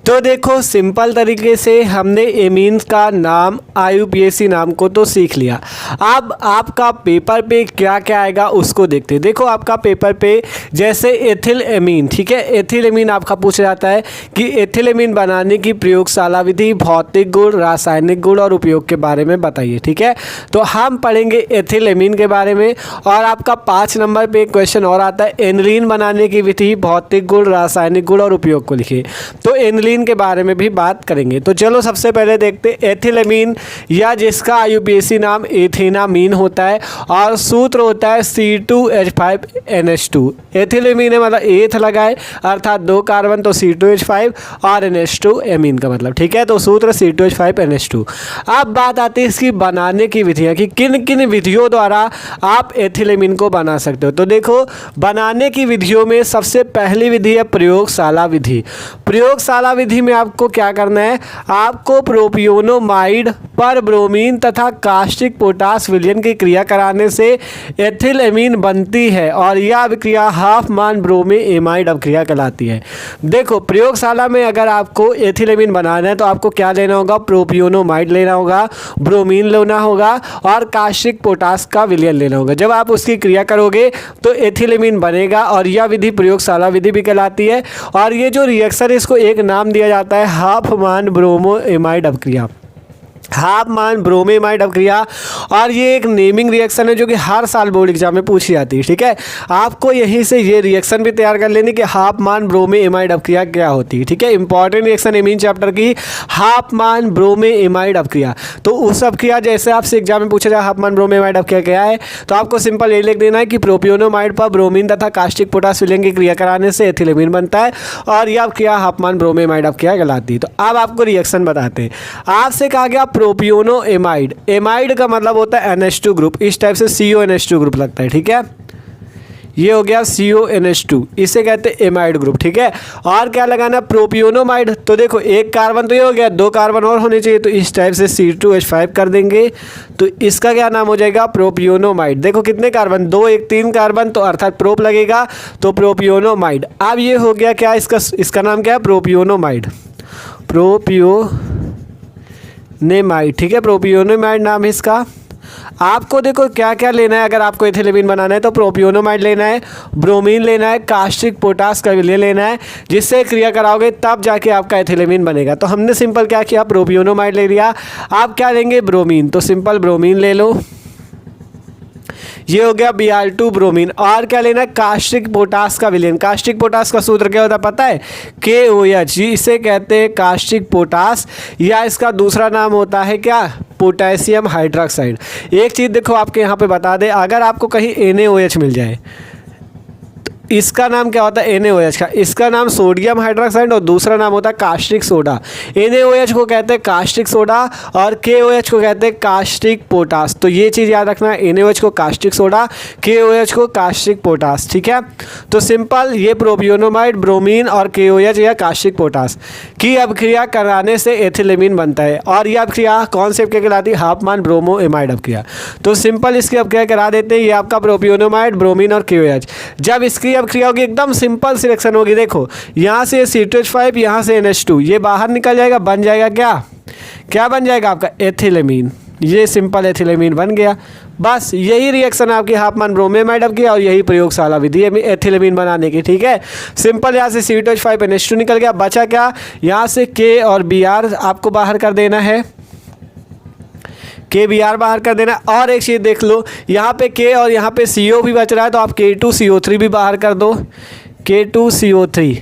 तो देखो सिंपल तरीके से हमने एमीन्स का नाम, IUPAC नाम को तो सीख लिया। अब आपका पेपर पे क्या क्या आएगा उसको देखते हैं। देखो आपका पेपर पे जैसे एथिल एमीन, ठीक है, एथिल एमीन आपका पूछा जाता है कि एथिल एमीन बनाने की प्रयोगशाला विधि, भौतिक गुण, रासायनिक गुण और उपयोग के बारे में बताइए, ठीक है। तो हम पढ़ेंगे एथिल एमीन के बारे में। और आपका 5 नंबर पे क्वेश्चन और आता है, एनिलीन बनाने की विधि, भौतिक गुण, रासायनिक गुण और उपयोग को लिखिए। तो एनिलीन के बारे में भी बात करेंगे। तो चलो सबसे पहले देखते एथिलेमीन, या जिसका IUPAC नाम एथेनामीन होता है और सूत्र होता है C2H5NH2। एथिलेमीन है मतलब एथ लगाए अर्थात 2 कार्बन तो C2H5 और NH2 एमीन का मतलब, ठीक है। तो सूत्र C2H5NH2। अब बात आती है इसकी बनाने की विधियाँ कि किन किन विधियों द्वारा आप एथिलेमीन को बना सकते हो। तो देखो बनाने की विधियों में सबसे पहली विधि है प्रयोगशाला विधि। प्रयोगशाला विधि में आपको क्या करना है? आपको प्रोपियोनोमाइड पर ब्रोमीन तथा कास्टिक पोटास विलयन की क्रिया कराने से एथिल एमीन बनती है और यह अभिक्रिया हाफ मान ब्रोमे एमाइड अभिक्रिया कहलाती है। देखो प्रयोगशाला में अगर आपको एथिल एमीन बनाना है तो आपको क्या लेना होगा? प्रोपियोनोमाइड लेना होगा, ब्रोमीन लेना होगा और कास्टिक पोटास का विलयन लेना होगा। जब आप उसकी क्रिया करोगे तो एथिल एमीन बनेगा और यह विधि प्रयोगशाला विधि भी कहलाती है। और ये जो रिएक्शन है इसको एक नाम दिया जाता है हाफ मान ब्रोमो एमाइड अभिक्रिया। हाफ मान ब्रोमेमाइड अपक्रिया। और ये एक नेमिंग रिएक्शन है जो कि हर साल बोर्ड एग्जाम में पूछी जाती है, ठीक है। आपको यहीं से ये रिएक्शन भी तैयार कर लेनी कि हाफ मान ब्रोमेमाइड अपक्रिया क्या होती है, ठीक है। इंपॉर्टेंट रिएक्शन एमीन चैप्टर की हाफ मान ब्रोमेमाइड अपक्रिया। तो उस अपक्रिया जैसे आपसे एग्जाम में पूछा जाए हाफ मान ब्रोमेमाइड अपक्रिया क्या है, तो आपको सिंपल ये लिख देना है कि प्रोपियोनोमाइड पर ब्रोमीन तथा कास्टिक पोटास विलयन की क्रिया कराने से एथिलेमीन बनता है और यह अपक्रिया हाफ मान ब्रोमेमाइड अपक्रिया कहलाती है। तो अब आपको रिएक्शन बताते हैं। आपसे कहा गया प्रोपियोनो एमाइड, एमाइड का मतलब होता है NH2 ग्रुप, इस टाइप से CONH2 ग्रुप लगता है, ठीक है। ये हो गया CONH2, इसे कहते हैं एमाइड ग्रुप, ठीक है। और क्या लगाना प्रोपियोनोमाइड, तो देखो एक कार्बन तो ये हो गया, 2 कार्बन और होने चाहिए, तो इस टाइप से C2H5 कर देंगे, तो इसका क्या नाम हो जाएगा प्रोपियोनोमाइड। देखो कितने कार्बन, 2 1 3 कार्बन, तो अर्थात प्रोप लगेगा, तो प्रोपियोनोमाइड। अब ये हो गया क्या, इसका नाम क्या है प्रोपियोनोमाइड, प्रोपियोनेमाइड, ठीक है। प्रोपियोनेमाइड नाम है इसका। आपको देखो क्या क्या लेना है, अगर आपको एथिलेमीन बनाना है तो प्रोपियोनोमाइड लेना है, ब्रोमीन लेना है, कास्टिक पोटास का विलयन लेना है, जिससे क्रिया कराओगे तब जाके आपका एथिलेमीन बनेगा। तो हमने सिंपल क्या किया, प्रोपियोनोमाइड ले लिया। आप क्या लेंगे ब्रोमीन, तो सिंपल ब्रोमीन ले लो, ये हो गया Br2 ब्रोमीन। और क्या लेना है कास्टिक पोटास का विलयन। कास्टिक पोटास का सूत्र क्या होता है पता है, KOH, इसे कहते हैं कास्टिक पोटास, या इसका दूसरा नाम होता है क्या पोटेशियम हाइड्रोक्साइड। एक चीज़ देखो आपके यहाँ पे बता दे, अगर आपको कहीं NaOH मिल जाए तो इसका नाम क्या होता है NaOH का, इसका नाम सोडियम हाइड्रोक्साइड और दूसरा नाम होता है कास्टिक सोडा। NaOH को कहते हैं कास्टिक सोडा और KOH को कहते हैं कास्टिक पोटास। तो ये चीज़ याद रखना है, NaOH को कास्टिक सोडा, KOH को कास्टिक पोटास, ठीक है। तो सिंपल ये प्रोपियोनोमाइड, ब्रोमीन और KOH या कास्टिक पोटास की अपक्रिया कराने से एथिलेमीन बनता है। और यह अपक्रिया कौन से अपक्रिया कहलाती है, हाफ मान ब्रोमोएमाइड अपक्रिया। तो सिंपल इसकी अपक्रिया करा देते हैं, ये आपका प्रोपियोनोमाइड, ब्रोमीन और KOH। जब इसकी अपक्रिया होगी एकदम सिंपल सिलेक्शन होगी, देखो यहाँ से C2H5, यहाँ से NH2, ये बाहर निकल जाएगा, बन जाएगा क्या बन जाएगा आपका एथिलेमीन। ये सिंपल एथिलेमीन बन गया। बस यही रिएक्शन आपकी हाफ मान ब्रोमेमाइड अपक्रिया और यही प्रयोगशाला विधि है एथिलेमीन बनाने की, ठीक है। सिंपल यहाँ से C2H5 NH2 निकल गया, बचा क्या, यहाँ से K और Br आपको बाहर कर देना है, KBr बाहर कर देना। और एक चीज़ देख लो, यहाँ पे K और यहाँ पे CO भी बच रहा है, तो आप K2CO3 भी बाहर कर दो, K2CO3।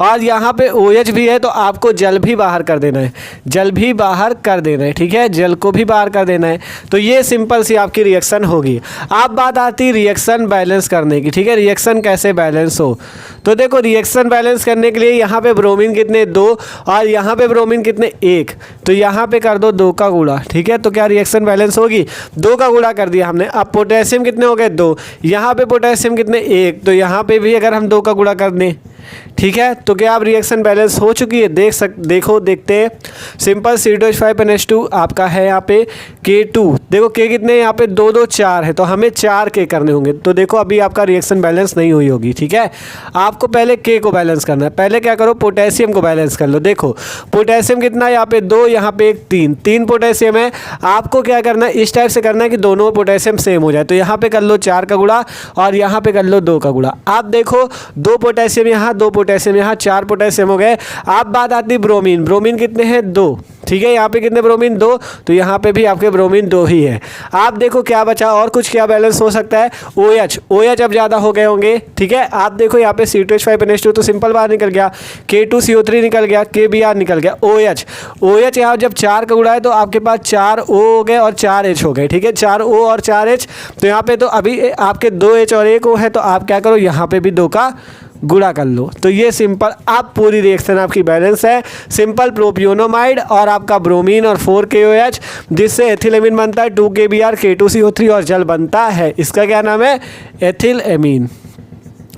और यहाँ पे OH भी है, तो आपको जल भी बाहर कर देना है, जल भी बाहर कर देना है, ठीक है, जल को भी बाहर कर देना है। तो ये सिंपल सी आपकी रिएक्शन होगी। अब बात आती है रिएक्शन बैलेंस करने की, ठीक है। रिएक्शन कैसे बैलेंस हो, तो देखो रिएक्शन बैलेंस करने के लिए यहाँ पे ब्रोमीन कितने 2 और यहाँ पे ब्रोमीन कितने 1, तो यहाँ पे कर दो 2 का गुणा, ठीक है। तो क्या रिएक्शन बैलेंस होगी, 2 का गुणा कर दिया हमने। अब पोटेशियम कितने हो गए 2, यहाँ पे पोटेशियम कितने 1, तो यहाँ पे भी अगर हम 2 का गुणा कर दें, ठीक है, तो क्या आप रिएक्शन बैलेंस हो चुकी है, देखते हैं। सिंपल C2H5 NH2 आपका है यहाँ पे K2, देखो K कितने यहाँ पे 2 2 4 है, तो हमें 4 K करने होंगे। तो देखो अभी आपका रिएक्शन बैलेंस नहीं हुई होगी, ठीक है। आपको पहले K को बैलेंस करना है। पहले क्या करो, पोटेशियम को बैलेंस कर लो। देखो पोटेशियम कितना है यहाँ पे 2, यहाँ पे 3 पोटेशियम है। आपको क्या करना है, इस टाइप से करना है कि दोनों पोटेशियम सेम हो जाए। तो यहाँ पे कर लो 4 का गुणा और यहाँ पे कर लो 2 का गुणा। आप देखो 2 पोटेशियम यहाँ, 2 पोटेशियम यहाँ, 4 पोटेशियम हो गए। अब बात आती है ब्रोमीन, ब्रोमीन कितने हैं 2, ठीक है। यहाँ पे कितने ब्रोमीन 2, तो यहाँ पे भी आपके ब्रोमीन 2 ही है। आप देखो क्या बचा, और कुछ क्या बैलेंस हो सकता है, OH अब ज़्यादा हो गए होंगे, ठीक है। आप देखो यहाँ पे C2H5 NH2 तो सिंपल बाहर निकल गया, K2CO3 निकल गया, KBr निकल गया, OH यहाँ जब 4 का गुणा है तो आपके पास 4 O हो गए और 4 H हो गए, ठीक है। 4 O और 4 H, तो यहाँ पे तो अभी आपके 2 H और 1 O है, तो आप क्या करो यहाँ पे भी 2 का गुणा कर लो। तो ये सिंपल आप पूरी रिएक्शन आपकी बैलेंस है। सिंपल प्रोपियोनोमाइड और आपका ब्रोमीन और 4 KOH, जिससे एथिलेमीन बनता है 2 KBr K2CO3 और जल बनता है। इसका क्या नाम है, एथिलेमीन।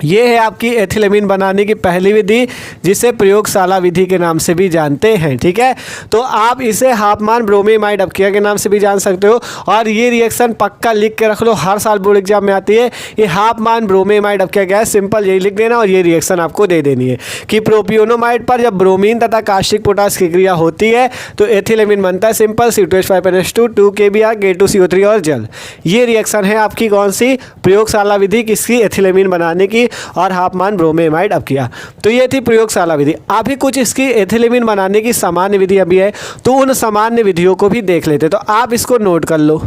ये है आपकी एथिलेमीन बनाने की पहली विधि, जिसे प्रयोगशाला विधि के नाम से भी जानते हैं, ठीक है। तो आप इसे हाफ मान ब्रोमेमाइड अपक्रिया के नाम से भी जान सकते हो। और ये रिएक्शन पक्का लिख के रख लो, हर साल बोर्ड एग्जाम में आती है। ये हाफ मान ब्रोमेमाइड अपक्रिया क्या है, सिंपल यही लिख देना और ये रिएक्शन आपको दे देनी है कि प्रोपियोनोमाइड पर जब ब्रोमीन तथा कास्टिक पोटास की क्रिया होती है तो एथिलेमीन बनता है। Simple C2H5 NH2, 2 KBr K2CO3 और जल। ये रिएक्शन है आपकी कौन सी, प्रयोगशाला विधि, किसकी, एथिलेमीन बनाने की। की और हाफ मान ब्रोमेमाइड अब किया। तो ये थी प्रयोगशाला विधि। अभी कुछ इसकी एथिलेमिन बनाने की सामान्य विधि अभी है, तो उन सामान्य विधियों को भी देख लेते। तो आप इसको नोट कर लो।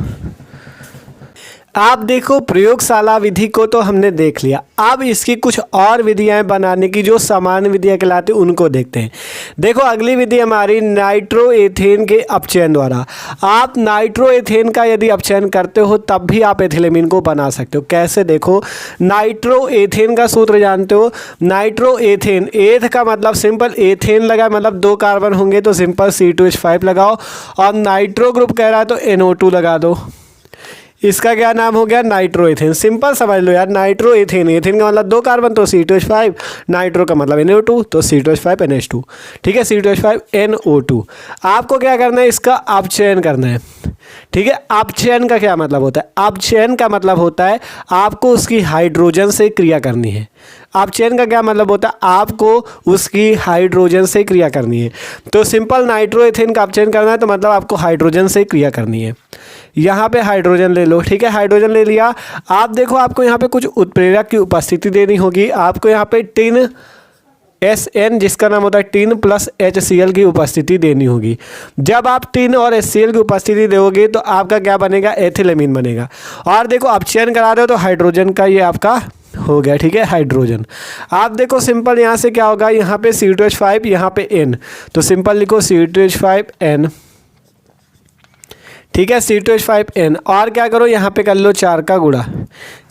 आप देखो प्रयोगशाला विधि को तो हमने देख लिया, अब इसकी कुछ और विधियां बनाने की जो सामान्य विधियां कहलाती हैं उनको देखते हैं। देखो अगली विधि हमारी नाइट्रोएथेन के अपचयन द्वारा। आप नाइट्रोएथेन का यदि अपचयन करते हो तब भी आप एथिलेमिन को बना सकते हो। कैसे? देखो नाइट्रोएथेन का सूत्र जानते हो, नाइट्रोएथेन, एथ का मतलब सिंपल, एथेन लगा मतलब 2 कार्बन होंगे तो सिंपल C2H5 लगाओ, और नाइट्रो ग्रुप कह रहा है तो NO2 लगा दो। इसका क्या नाम हो गया? नाइट्रोएथेन। सिंपल समझ लो यार, नाइट्रोएथेन, एथेन का मतलब 2 कार्बन तो C2H5, नाइट्रो का मतलब NO2 तो C2H5NH2। ठीक है, C2H5NO2। आपको क्या करना है? इसका अपचयन करना है। ठीक है, अपचयन का क्या मतलब होता है? अपचयन का मतलब होता है आपको उसकी हाइड्रोजन से क्रिया करनी है। अपचयन का क्या मतलब होता है? आपको उसकी हाइड्रोजन से क्रिया करनी है। तो सिंपल नाइट्रोएथेन का अपचयन करना है तो मतलब आपको हाइड्रोजन से क्रिया करनी है। यहाँ पे हाइड्रोजन ले लो। ठीक है, हाइड्रोजन ले लिया। आप देखो आपको यहाँ पे कुछ उत्प्रेरक की उपस्थिति देनी होगी। आपको यहाँ पे टिन SN, जिसका नाम होता है टिन प्लस HCl की उपस्थिति देनी होगी। जब आप टिन और HCl की उपस्थिति दोगे तो आपका क्या बनेगा? एथिलेमिन बनेगा। और देखो अपचयन करा रहे हो तो हाइड्रोजन का ये आपका हो गया। ठीक है, हाइड्रोजन। आप देखो सिंपल यहाँ से क्या होगा? यहाँ पे C2H5, यहाँ पे N, तो सिंपल लिखो C2H5N। ठीक है, C2H5N। और क्या करो? यहाँ पे कर लो 4 का गुणा,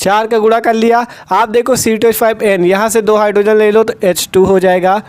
4 का गुणा कर लिया। आप देखो C2H5N, यहाँ से 2 हाइड्रोजन ले लो तो H2 हो जाएगा।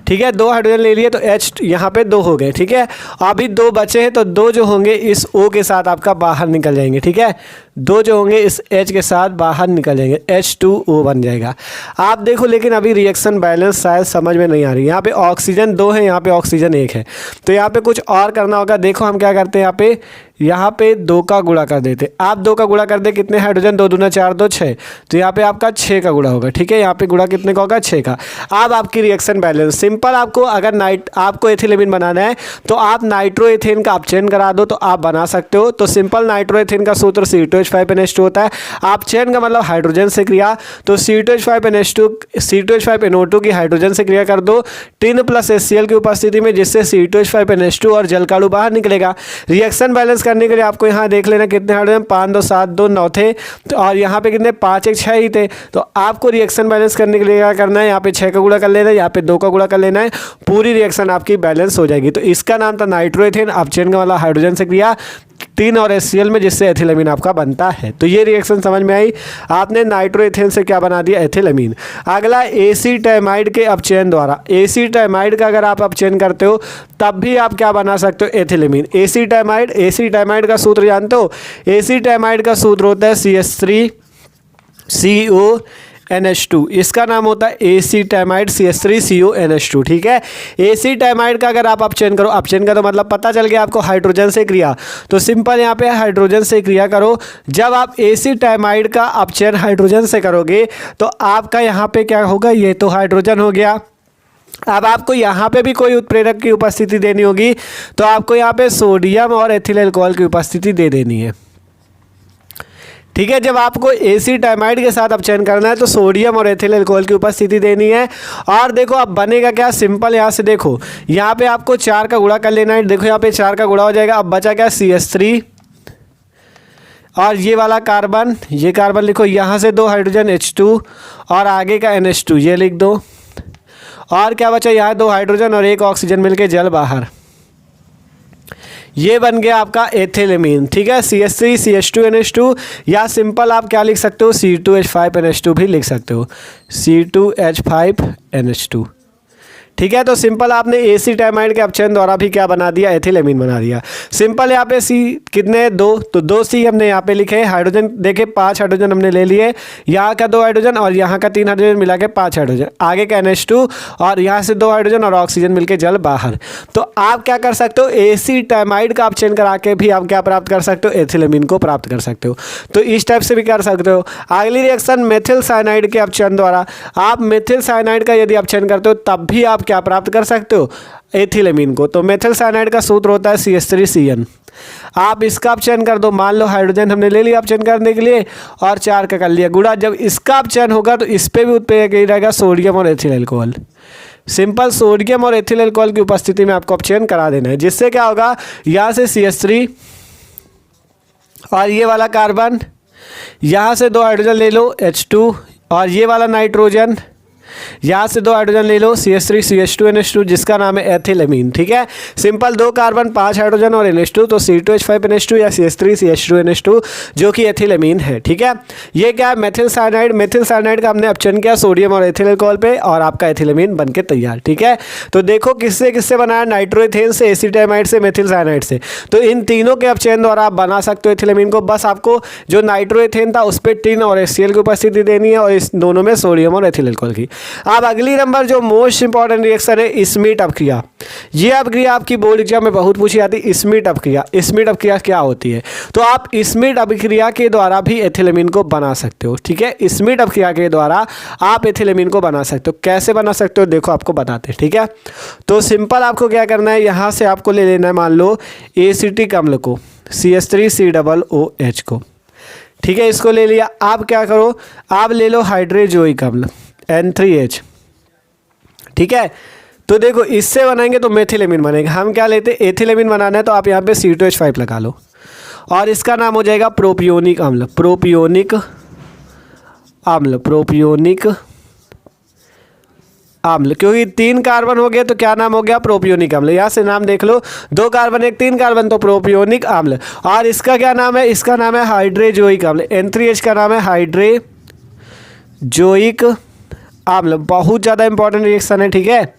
ठीक है, 2 हाइड्रोजन ले लिए तो H यहाँ पे 2 हो गए। ठीक है, अभी 2 बचे हैं तो 2 जो होंगे इस O के साथ आपका बाहर निकल जाएंगे। ठीक है, 2 जो होंगे इस H के साथ बाहर निकल जाएंगे, H2O बन जाएगा। आप देखो लेकिन अभी रिएक्शन बैलेंस शायद समझ में नहीं आ रही। यहाँ पे ऑक्सीजन 2 है, यहाँ पे ऑक्सीजन 1 है, तो यहाँ पे कुछ और करना होगा। देखो हम क्या करते हैं, यहाँ पे 2 का गुणा कर देते। आप 2 का गुणा कर दे, कितने हाइड्रोजन? 2 दूना 4, 2 6, तो यहाँ पे आपका 6 का गुणा होगा। ठीक है, यहाँ पे गुणा कितने का होगा? 6 का। अब आपकी रिएक्शन बैलेंस सिंपल, आपको अगर आपको एथिलेमिन बनाना है तो आप नाइट्रोएथेन का अपचयन करा दो तो आप बना सकते हो। तो सिंपल नाइट्रोएथेन का सूत्र C2H5NH2 होता है। अपचयन का मतलब हाइड्रोजन से क्रिया, तो C2H5NH2 C2H5NO2 की हाइड्रोजन से क्रिया कर दो टिन प्लस HCl की उपस्थिति में, जिससे C2H5NH2 और जल का अणु बाहर निकलेगा। रिएक्शन बैलेंस करने के लिए आपको यहाँ देख लेना कितने हाइड्रोजन, 5 2 7 2 9 थे, और यहाँ पे कितने 5 1 6 ही थे। तो आपको रिएक्शन बैलेंस करने के लिए क्या करना है? यहाँ पे 6 का गुणा कर लेना है, यहाँ पे 2 का गुणा कर लेना है, पूरी रिएक्शन आपकी बैलेंस हो जाएगी। तो इसका नाम था नाइट्रोएथेन, अपचयन का मतलब हाइड्रोजन से क्रिया टिन और HCl में, जिससे एथिलेमिन आपका बनता है। तो ये रिएक्शन समझ में आई। आपने नाइट्रोएथेन से क्या बना दिया? एथिलेमिन। अगला एसीटाइमाइड के अपचयन द्वारा। एसीटाइमाइड का अगर आप अपचयन करते हो तब भी आप क्या बना सकते हो? एथिलेमिन। एसीटाइमाइड का सूत्र जानते हो? एसीटाइमाइड का सूत्र होता है CH3CONH2। इसका नाम होता है एसीटाइमाइड, CH3CONH2। ठीक है, एसीटाइमाइड का अगर आप अपचयन करो, अपचयन का तो मतलब पता चल गया आपको हाइड्रोजन से क्रिया, तो सिंपल यहाँ पे हाइड्रोजन से क्रिया करो। जब आप एसीटाइमाइड का अपचयन हाइड्रोजन से करोगे तो आपका यहाँ पे क्या होगा? ये तो हाइड्रोजन हो गया। अब आपको यहाँ पे भी कोई उत्प्रेरक की उपस्थिति देनी होगी, तो आपको यहाँ पे सोडियम और एथिल अल्कोहल की उपस्थिति दे देनी है। ठीक है, जब आपको एसीटाइमाइड के साथ अपचयन करना है तो सोडियम और एथिल अल्कोहल की उपस्थिति देनी है। और देखो अब बनेगा क्या? सिंपल यहाँ से देखो, यहाँ पे आपको 4 का गुणा कर लेना है। देखो यहाँ पे 4 का गुणा हो जाएगा। अब बचा क्या? CH3 और ये वाला कार्बन, ये कार्बन लिखो, यहाँ से 2 हाइड्रोजन H2 और आगे का NH2 ये लिख दो। और क्या बचा? यहाँ 2 हाइड्रोजन और 1 ऑक्सीजन मिलके जल बाहर। ये बन गया आपका एथिलेमिन। ठीक है, CH3 CH2NH2, या सिंपल आप क्या लिख सकते हो? C2H5NH2 भी लिख सकते हो, C2H5NH2। ठीक है, तो सिंपल आपने एसीटाइमाइड के अपचयन द्वारा भी क्या बना दिया? एथिलेमिन बना दिया। सिंपल यहाँ पे C कितने? 2, तो 2 C हमने यहाँ पे लिखे। हाइड्रोजन देखे 5 हाइड्रोजन हमने ले लिए, यहाँ का 2 हाइड्रोजन और यहाँ का 3 हाइड्रोजन मिला के 5 हाइड्रोजन, आगे का NH2 और यहाँ से 2 हाइड्रोजन और ऑक्सीजन मिलके जल बाहर। तो आप क्या कर सकते हो? एसीटाइमाइड का अपचयन करा के भी आप क्या प्राप्त कर सकते हो? एथिलेमिन को प्राप्त कर सकते हो। तो इस टाइप से भी कर सकते हो। अगली रिएक्शन मेथिल साइनाइड के अपचयन द्वारा। आप मेथिल साइनाइड का यदि अपचयन करते हो तब भी आप क्या प्राप्त कर सकते हो? एथिलेमिन को। तो मेथिल साइनाइड का सूत्र होता है CH3CN। आप इसका आप चयन कर दो, मान लो हाइड्रोजन हमने ले लिया अपचयन करने के लिए और 4 का कर लिया गुणा, जब इसका अपचयन होगा तो इस पर भी उत्प्रेरक यही रहेगा सोडियम और एथिल अल्कोहल। सिंपल सोडियम और एथिल अल्कोहल की उपस्थिति में आपको अपचयन करा देना है, जिससे क्या होगा यहाँ से CH3 और ये वाला कार्बन, यहाँ से 2 हाइड्रोजन ले लो H2 और ये वाला नाइट्रोजन, यहाँ से 2 हाइड्रोजन ले लो CH3 CH2NH2 जिसका नाम है एथिलएमीन। ठीक है, सिंपल 2 कार्बन 5 हाइड्रोजन और NH2 तो C2H5NH2 या CH3 CH2NH2 जो कि एथिलएमीन है। ठीक है, ये क्या है मेथिल साइनाइड। मेथिल साइनाइड का हमने अपचयन किया सोडियम और एथिल अल्कोहल पे और आपका एथिलएमीन बन के तैयार। ठीक है, तो देखो किससे किससे बनाया, नाइट्रोइथेन से, एसिटामाइड से, मेथिल साइनाइड से। तो इन तीनों के अपचयन द्वारा आप बना सकते हो एथिलएमीन को। बस आपको जो नाइट्रोइथेन था उस पर टिन और HCl की उपस्थिति देनी है और इस दोनों में सोडियम और एथिल अल्कोहल की। अब अगली नंबर जो मोस्ट इंपॉर्टेंट रिएक्शन है स्मिट अपक्रिया। ये अपक्रिया आपकी बोर्ड एग्जाम में बहुत पूछी जाती है। स्मिट अपक्रिया, स्मिट अपक्रिया क्या होती है? तो आप स्मिट अपक्रिया के द्वारा भी एथिलएमीन को बना सकते हो। ठीक है, स्मिट अपक्रिया के द्वारा आप एथिलएमीन को बना सकते हो। कैसे बना सकते हो देखो आपको बताते हैं। ठीक है, तो सिंपल आपको क्या करना है, यहाँ से आपको ले लेना है मान लो एसिटिक अम्ल को CH3COOH को। ठीक है, इसको ले लिया। आप क्या करो, आप ले लो हाइड्रोजोइक अम्ल N3H। ठीक है, तो देखो इससे बनाएंगे तो मेथिलएमीन बनेगा। हम क्या लेते हैं, एथिलएमीन बनाना है तो आप यहाँ पे C2H5 लगा लो और इसका नाम हो जाएगा प्रोपियोनिक अम्ल। प्रोपियोनिक अम्ल, प्रोपियोनिक अम्ल, क्योंकि 3 कार्बन हो गए तो क्या नाम हो गया, प्रोपियोनिक अम्ल। यहाँ से नाम देख लो, 2 कार्बन 1 3 कार्बन तो प्रोपियोनिक अम्ल। और इसका क्या नाम है, इसका नाम है हाइड्रोजोइक अम्ल। N3H का नाम है हाइड्रोजोइक अम्ल। बहुत ज़्यादा इंपॉर्टेंट रिएक्शन है। ठीक है,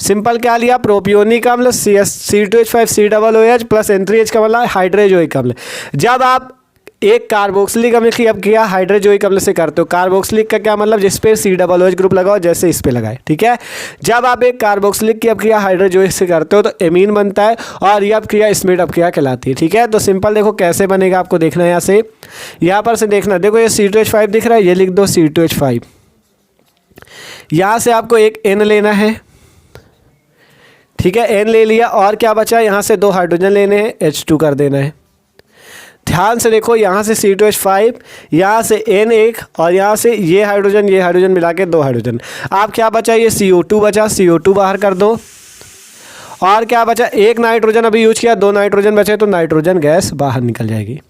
सिंपल क्या लिया, प्रोपियोनिक अम्ल C2H5COOH प्लस N3H का मतलब हाइड्रोजोइक अम्ल। जब आप एक कार्बोक्सिलिक अम्ल की अब किया हाइड्रोजोइक अम्ल से करते हो। कार्बोक्सिलिक का क्या मतलब, जिस पे COOH ग्रुप लगाओ जैसे इस पे लगाए। ठीक है, जब आप एक कार्बोक्सिलिक की अब किया हाइड्रोजोइक से करते हो तो एमीन बनता है और ये अब क्रिया स्मिट अब क्रिया कहलाती है। ठीक है, तो सिंपल देखो कैसे बनेगा आपको देखना है। यहाँ पर से देखना, देखो ये C2H5 दिख रहा है, ये लिख दो C2H5। यहाँ से आपको एक N लेना है। ठीक है, N ले लिया और क्या बचा, यहाँ से 2 हाइड्रोजन लेने हैं, H2 कर देना है। ध्यान से देखो, यहाँ से C2H5, यहाँ से N1 और यहाँ से ये हाइड्रोजन मिला के 2 हाइड्रोजन। आप क्या बचा, ये CO2 बचा, CO2 बाहर कर दो। और क्या बचा, 1 नाइट्रोजन अभी यूज किया, 2 नाइट्रोजन बचे तो नाइट्रोजन गैस बाहर निकल जाएगी।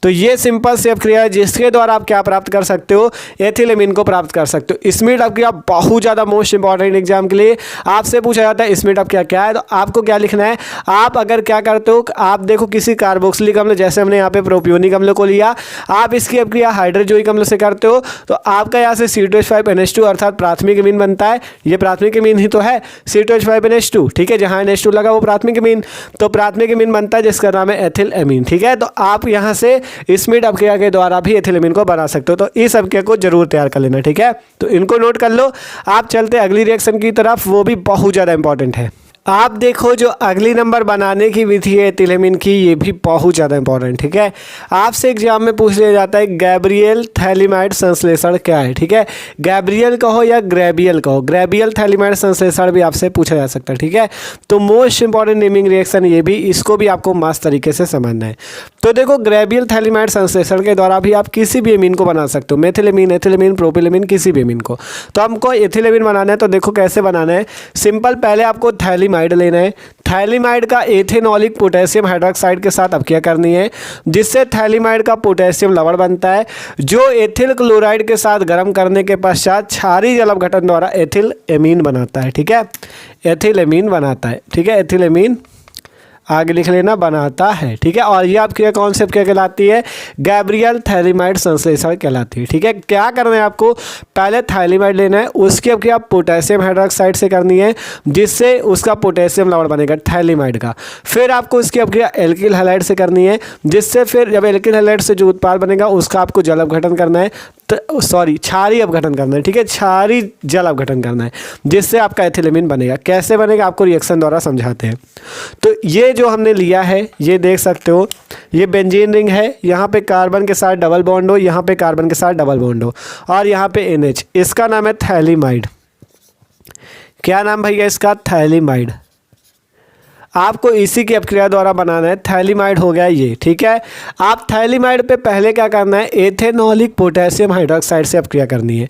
तो ये सिंपल सी अपक्रिया है जिसके द्वारा आप क्या प्राप्त कर सकते हो, एथिलएमीन को प्राप्त कर सकते हो। स्मिट अपक्रिया बहुत ज़्यादा मोस्ट इंपॉर्टेंट एग्जाम के लिए आपसे पूछा जाता है स्मिट अपक्रिया क्या है। तो आपको क्या लिखना है, आप अगर क्या करते हो, आप देखो किसी कार्बोक्सिलिक अम्ल, जैसे हमने यहाँ पे प्रोपियोनिक अम्ल को लिया, आप इसकी अपक्रिया हाइड्रोजोइक अम्ल से करते हो तो आपका यहाँ से C2H5NH2 अर्थात प्राथमिक अमीन बनता है। ये प्राथमिक अमीन ही तो है C2H5NH2। ठीक है, जहाँ NH2 लगा वो प्राथमिक अमीन, तो प्राथमिक अमीन बनता है जिसका नाम है एथिलएमीन। ठीक है, तो आप यहाँ से स्मिट अपक्रिया के द्वारा भी एथिलएमीन को बना सकते हो। तो इस अपक्रिया को जरूर तैयार कर लेना। ठीक है, तो इनको नोट कर लो। आप चलते अगली रिएक्शन की तरफ, वो भी बहुत ज़्यादा इंपॉर्टेंट है। आप देखो जो अगली नंबर बनाने की विधि है एथिलएमीन की, ये भी बहुत ज़्यादा इंपॉर्टेंट। ठीक है, आपसे एग्जाम में पूछ लिया जाता है गैब्रियल थैलिमाइड संश्लेषण क्या है। ठीक है, गैब्रियल कहो या ग्रेबियल कहो, ग्रेबियल थैलिमाइड संश्लेषण भी आपसे पूछा जा सकता है। ठीक है, तो मोस्ट इंपॉर्टेंट नेमिंग रिएक्शन ये भी, इसको भी आपको मस्त तरीके से समझना है। तो देखो ग्रेबियल थैलिमाइड संश्लेषण के द्वारा भी आप किसी भी एमीन को बना सकते हो, मेथिलएमीन, एथिलएमीन, प्रोपिलएमीन, किसी भी एमीन को। तो हमको एथिलएमीन बनाना है तो देखो कैसे बनाना है। सिंपल, पहले आपको थैलिमाइड लेना है। थैलिमाइड का एथेनॉलिक पोटेशियम हाइड्रोक्साइड के साथ अपक्रिया करनी है, जिससे थैलिमाइड का पोटेशियम लवण बनता है, जो एथिल क्लोराइड के साथ गर्म करने के पश्चात क्षारीय जल अपघटन द्वारा एथिलएमीन बनाता है। ठीक है, एथिलएमीन बनाता है। ठीक है, एथिलएमीन आगे लिख लेना, बनाता है। ठीक है, और ये आपकी कॉन्सेप्ट क्या कहलाती है, गैब्रियल थैलिमाइड संश्लेषण कहलाती है। ठीक है, क्या करना है आपको, पहले थैलिमाइड लेना है, उसकी अब क्या पोटेशियम हाइड्रोक्साइड से करनी है, जिससे उसका पोटेशियम लवण बनेगा थैलिमाइड का। फिर आपको उसकी अब क्या एल्किल हैलाइड से करनी है, जिससे फिर जब एल्किल हैलाइड से जो उत्पाद बनेगा उसका आपको जल अपघटन करना है, क्षारीय अपघटन करना है। ठीक है, क्षारीय जल अपघटन करना है, जिससे आपका एथिलएमीन बनेगा। कैसे बनेगा आपको रिएक्शन द्वारा समझाते हैं। तो ये जो हमने लिया है, ये देख सकते हो, ये बेंजीन रिंग है, यहाँ पे कार्बन के साथ डबल बॉन्ड हो, यहाँ पे कार्बन के साथ डबल बॉन्ड हो, और यहाँ पे NH, इसका नाम है थैलिमाइड। क्या नाम भैया इसका, थैलिमाइड। आपको इसी की अपक्रिया द्वारा बनाना है। थैलीमाइड हो गया ये, ठीक है। आप थैलीमाइड पे पहले क्या करना है, एथेनॉलिक पोटेशियम हाइड्रोक्साइड से अपक्रिया करनी है।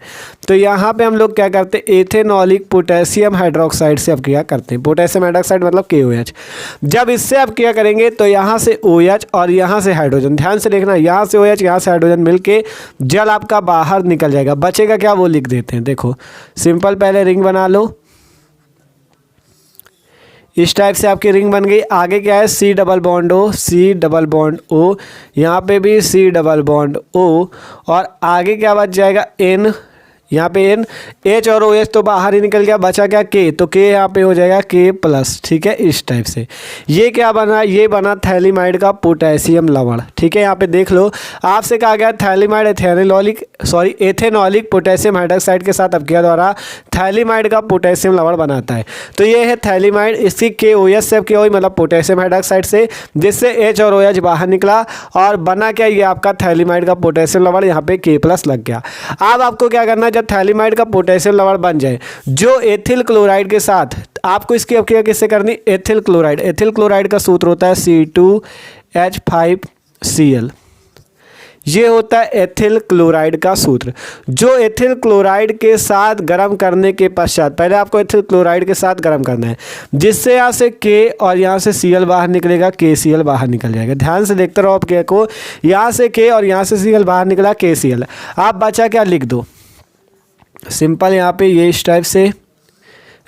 तो यहाँ पे हम लोग क्या करते हैं, एथेनॉलिक पोटेशियम हाइड्रोक्साइड से अपक्रिया करते हैं। पोटेशियम हाइड्रोक्साइड मतलब KOH। जब इससे अपक्रिया करेंगे तो यहाँ से OH और यहाँ से हाइड्रोजन, ध्यान से देखना, यहाँ से OH यहाँ से हाइड्रोजन मिलके जल आपका बाहर निकल जाएगा। बचेगा क्या, वो लिख देते हैं। देखो सिंपल, पहले रिंग बना लो, इस टाइप से आपकी रिंग बन गई। आगे क्या है, C double bond O, C double bond O, यहाँ पे भी C डबल बॉन्ड O, और आगे क्या बच जाएगा, N, यहाँ पे N, H और OH तो बाहर ही निकल गया, बचा क्या K, तो K यहाँ पे हो जाएगा K+, ठीक है। इस टाइप से ये क्या बना, ये बना थैलीमाइड का पोटेशियम लवण, ठीक है। यहाँ पे देख लो, आपसे कहा गया थैलीमाइड एथेनॉलिक पोटेशियम हाइड्रोक्साइड के साथ अपक्रिया द्वारा थैलीमाइड का पोटेशियम लवण बनाता है। तो ये है थैलीमाइड, इसकी KOH से अपक्रिया हुई, मतलब पोटेशियम हाइड्रोक्साइड से, जिससे H और OH बाहर निकला और बना क्या, ये आपका थैलीमाइड का पोटेशियम लवण, यहाँ पे K+ लग गया। अब आपको क्या करना है, थैलीमाइड का पोटेशियम लवण बन जाए जो एथिल क्लोराइड के साथ, आपको इसकी अपक्रिया किससे करनी, एथिल क्लोराइड। एथिल क्लोराइड का सूत्र होता है C2H5Cl, ये होता है एथिल क्लोराइड का सूत्र। जो एथिल क्लोराइड के साथ गर्म करने के पश्चात, पहले आपको एथिल क्लोराइड के साथ गर्म करना है, जिससे यहाँ से K और यहाँ से Cl बाहर निकलेगा, KCl बाहर निकल जाएगा। ध्यान से देखते रहो अपक्रिया को, यहाँ से K और यहाँ से Cl बाहर निकला, KCl। आप बचा क्या, लिख दो सिंपल। यहाँ पे ये इस टाइप से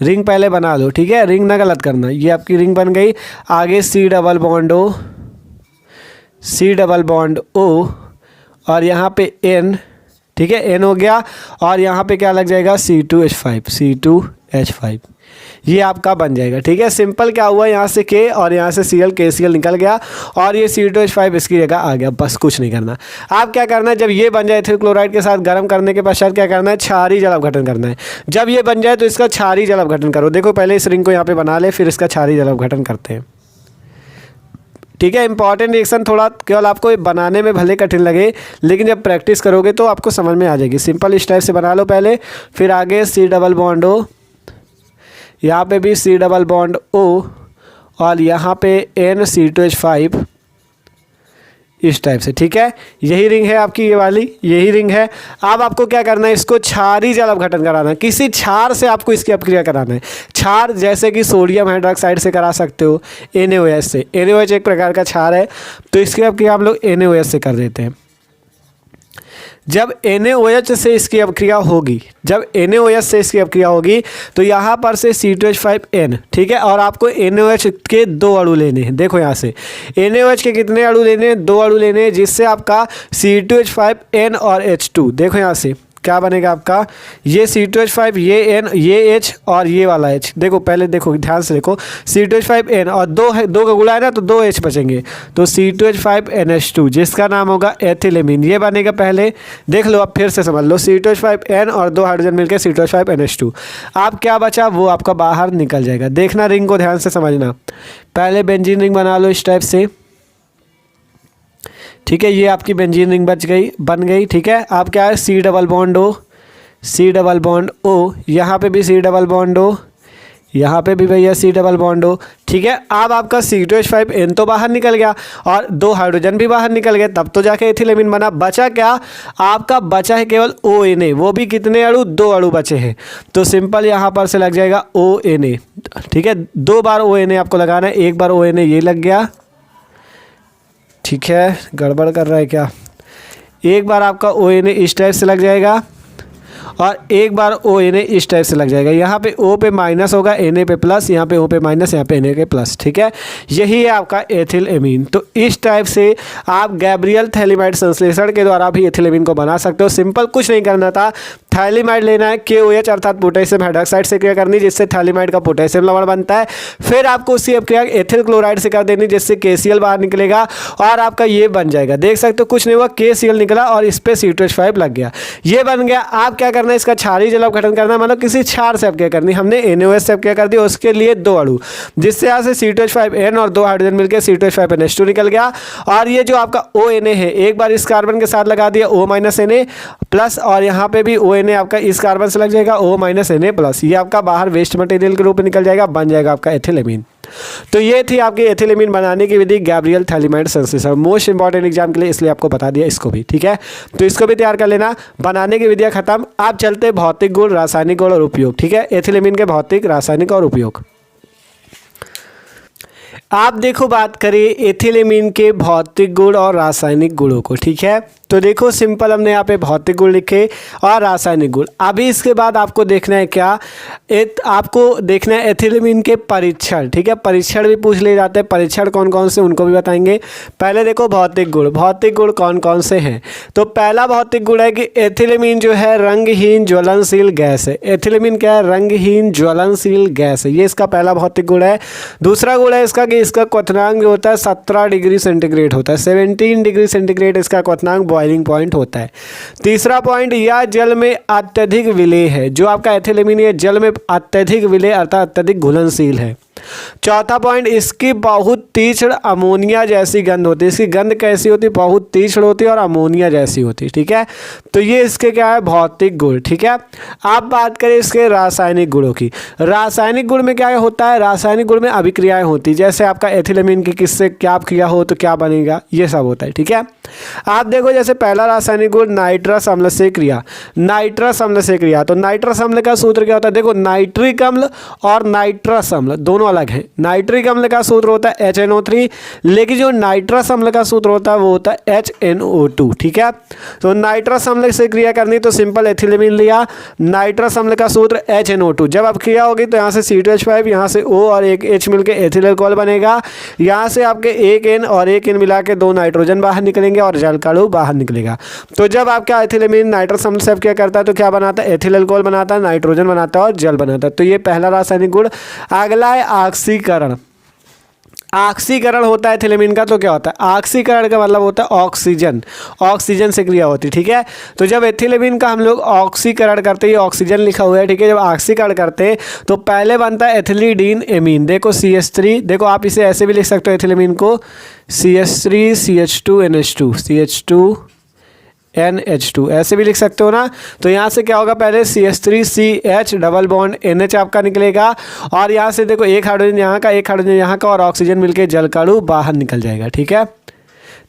रिंग पहले बना लो, ठीक है, रिंग ना गलत करना। ये आपकी रिंग बन गई। आगे C डबल बॉन्ड O और यहाँ पे N, ठीक है, N हो गया, और यहाँ पे क्या लग जाएगा, C2H5, ये आपका बन जाएगा, ठीक है। सिंपल क्या हुआ, यहाँ से K और यहाँ से Cl, KCl निकल गया और ये C2H5 इसकी जगह आ गया, बस कुछ नहीं करना। आप क्या करना है, जब ये बन जाए एथिल क्लोराइड के साथ गर्म करने के पश्चात क्या करना है, क्षारीय जल अपघटन करना है। जब ये बन जाए तो इसका क्षारीय जल अपघटन करो। देखो पहले इस रिंग को यहाँ पे बना ले, फिर इसका क्षारीय जल अपघटन करते हैं, ठीक है। इंपॉर्टेंट रिएक्शन थोड़ा केवल आपको बनाने में भले कठिन लगे, लेकिन जब प्रैक्टिस करोगे तो आपको समझ में आ जाएगी। सिंपल इस टाइप से बना लो पहले, फिर आगे C डबल बॉन्ड O, यहाँ पे भी C डबल बॉन्ड O और यहाँ पे N C2H5, इस टाइप से, ठीक है। यही रिंग है आपकी, ये वाली यही रिंग है। अब आपको क्या करना है, इसको क्षारीय जल अपघटन कराना है। किसी क्षार से आपको इसकी अपक्रिया कराना है। क्षार जैसे कि सोडियम हाइड्रोक्साइड से करा सकते हो, NaOH से। NaOH एक प्रकार का क्षार है, तो इसकी अपक्रिया हम लोग NaOH से कर देते हैं। जब NaOH से इसकी अपक्रिया होगी, तो यहाँ पर से C2H5N, ठीक है, और आपको NaOH के 2 अणु लेने हैं। देखो यहाँ से NaOH के कितने अणु लेने हैं, 2 अणु लेने हैं, जिससे आपका C2H5N और H2, देखो यहाँ से क्या बनेगा आपका, ये C2H5, ये N, ये H और ये वाला H। देखो पहले देखो, ध्यान से देखो, C2H5N और दो का गुणा है ना, तो 2 H बचेंगे, तो C2H5NH2, जिसका नाम होगा एथिलेमीन, ये बनेगा पहले। देख लो, अब फिर से समझ लो, C2H5N और 2 हाइड्रोजन मिलकर C2H5NH2। अब क्या बचा, वो आपका बाहर निकल जाएगा। देखना, रिंग को ध्यान से समझना। पहले बेंजीन रिंग बना लो इस टाइप से, ठीक है। ये आपकी बेंजीन रिंग बन गई, ठीक है। अब क्या है, C डबल बॉन्ड O, यहाँ पे भी C डबल बॉन्ड O, यहाँ पे भी भैया C डबल बॉन्ड O, ठीक है। अब आपका C2H5N तो बाहर निकल गया और 2 हाइड्रोजन भी बाहर निकल गए, तब तो जाके एथिलेमीन बना। बचा क्या, आपका बचा है केवल ONA, वो भी कितने अणु, 2 अणु बचे हैं। तो सिंपल यहाँ पर से लग जाएगा ONA, ठीक है। 2 बार ONA आपको लगाना है, एक बार ONA ये लग गया, ठीक है। गड़बड़ कर रहा है क्या, एक बार आपका ONA इस टाइप से लग जाएगा और एक बार ONA इस टाइप से लग जाएगा। यहाँ पे O पे माइनस होगा, Na पे प्लस, यहाँ पे O पे माइनस, यहाँ पे Na के प्लस, ठीक है। यही है आपका एथिलेमीन। तो इस टाइप से आप गैब्रियल थैलीमाइड संश्लेषण के द्वारा भी एथिलेमीन को बना सकते हो। सिंपल कुछ नहीं करना था, थैलीमाइड लेना है, KOH अर्थात पोटेशियम हाइड्रोक्साइड से क्रिया करनी, जिससे थैलीमाइड का पोटेशियम लवण बनता है। फिर आपको उसकी अपक्रिया एथिल क्लोराइड से कर देनी, जिससे KCl बाहर निकलेगा और आपका ये बन जाएगा। देख सकते हो, कुछ नहीं हुआ, KCl निकला और इस पे C2H5 लग गया, ये बन गया। आप क्या करना है, इसका क्षारीय जल अपघटन करना, मतलब किसी क्षार से अपक्रिया करनी। हमने NaOH से अपक्रिया कर दी, उसके लिए 2 अणु, जिससे यहाँ से C2H5N और 2 हाइड्रोजन मिलकर C2H5NH2 निकल गया। और ये जो आपका ONA है, एक बार इस कार्बन के साथ लगा दिया O- Na प्लस, और यहाँ पे भी ONA आपका इस कार्बन से लग जाएगा O- Na प्लस। ये आपका बाहर वेस्ट मटेरियल के रूप में निकल जाएगा, बन जाएगा आपका एथिलेमीन। तो ये थी आपकी एथिलेमीन बनाने की विधि, गैब्रियल थैलिमाइड संश्लेषण, मोस्ट इंपॉर्टेंट एग्जाम के लिए, इसलिए आपको बता दिया इसको भी, ठीक है। तो इसको भी तैयार कर लेना। बनाने की विधियाँ खत्म। आप चलते भौतिक गुण, रासायनिक गुण और उपयोग, ठीक है। एथिलेमीन के भौतिक, रासायनिक और उपयोग। आप देखो बात करें एथिलेमीन के भौतिक गुण और रासायनिक गुणों को, ठीक है। तो देखो सिंपल हमने यहाँ पे भौतिक गुण लिखे और रासायनिक गुण। अभी इसके बाद आपको देखना है क्या, आपको देखना है एथिलेमीन के परीक्षण, ठीक है। परीक्षण भी पूछ ले जाते हैं, परीक्षण कौन कौन से उनको भी बताएंगे। पहले देखो भौतिक गुण, भौतिक गुण कौन कौन से हैं। तो पहला भौतिक गुण है कि एथिलेमीन जो है रंगहीन ज्वलनशील गैस है। एथिलेमीन क्या है, रंगहीन ज्वलनशील गैस है, ये इसका पहला भौतिक गुण है। दूसरा गुण है इसका कि इसका क्वथनांक जो होता है 17 डिग्री सेंटीग्रेड होता है, 17 डिग्री सेंटीग्रेड इसका क्वथनांक बॉइलिंग पॉइंट होता है। तीसरा पॉइंट, यह जल में अत्यधिक विलेय है, जो आपका एथिलेमीन है जल में अत्यधिक विलेय अर्थात अत्यधिक घुलनशील है। चौथा पॉइंट, इसकी बहुत तीक्ष्ण अमोनिया जैसी गंध होती है। इसकी गंध कैसी होती है, बहुत तीक्ष्ण होती है और अमोनिया जैसी होती है, ठीक है। तो ये इसके क्या है, भौतिक गुण, ठीक है। आप बात करें इसके रासायनिक गुणों की। रासायनिक गुण में क्या होता है, रासायनिक गुण में अभिक्रियाएं होती है, जैसे आपका एथिलेमीन की किससे क्या क्रिया हो तो क्या बनेगा, ये सब होता है, ठीक है। आप देखो जैसे पहला रासायनिक गुण नाइट्रस अम्ल से क्रिया, नाइट्रस अम्ल से क्रिया। तो नाइट्रस अम्ल का सूत्र क्या होता है, देखो नाइट्रिक अम्ल और नाइट्रस अम्ल दोनों अलग है। नाइट्रिक अम्ल का सूत्र होता है HNO3, लेकिन जो नाइट्रस अम्ल का सूत्र होता है वो होता है HNO2, ठीक है। तो नाइट्रस अम्ल से क्रिया करनी तो सिंपल एथिलेमीन लिया, नाइट्रस अम्ल का सूत्र HNO2, जब अब क्रिया होगी तो यहाँ से C2H5, यहाँ से O और एक H मिलकर एथिल अल्कोहल बनेगा। यहाँ से आपके एक N और एक N मिला के 2 नाइट्रोजन बाहर निकलेंगे और जल का अणु बाहर निकलेगा। तो जब आपका एथिलेमीन नाइट्रस अम्ल से क्या करता है तो क्या बनाता है, एथिल अल्कोहल बनाता है, नाइट्रोजन बनाता है और जल बनाता है। तो ये पहला रासायनिक गुण। अगला है ऑक्सीकरण। ऑक्सीकरण होता है एथिलेमीन का, तो क्या होता है, ऑक्सीकरण का मतलब होता है ऑक्सीजन, ऑक्सीजन से क्रिया होती है, ठीक है। तो जब एथिलेमीन का हम लोग ऑक्सीकरण करते हैं, ऑक्सीजन लिखा हुआ है, ठीक है। जब ऑक्सीकरण करते हैं तो पहले बनता है एथिलीडीन एमीन, देखो CH3, देखो आप इसे ऐसे भी लिख सकते हो एथिलेमीन को CH3 CH2 NH2 CH2 NH2 ऐसे भी लिख सकते हो ना। तो यहाँ से क्या होगा, पहले CH3CH डबल बॉन्ड NH आपका निकलेगा और यहाँ से देखो एक हाइड्रोजन यहाँ का, एक हाइड्रोजन यहाँ का और ऑक्सीजन मिलके जल का अणु बाहर निकल जाएगा, ठीक है।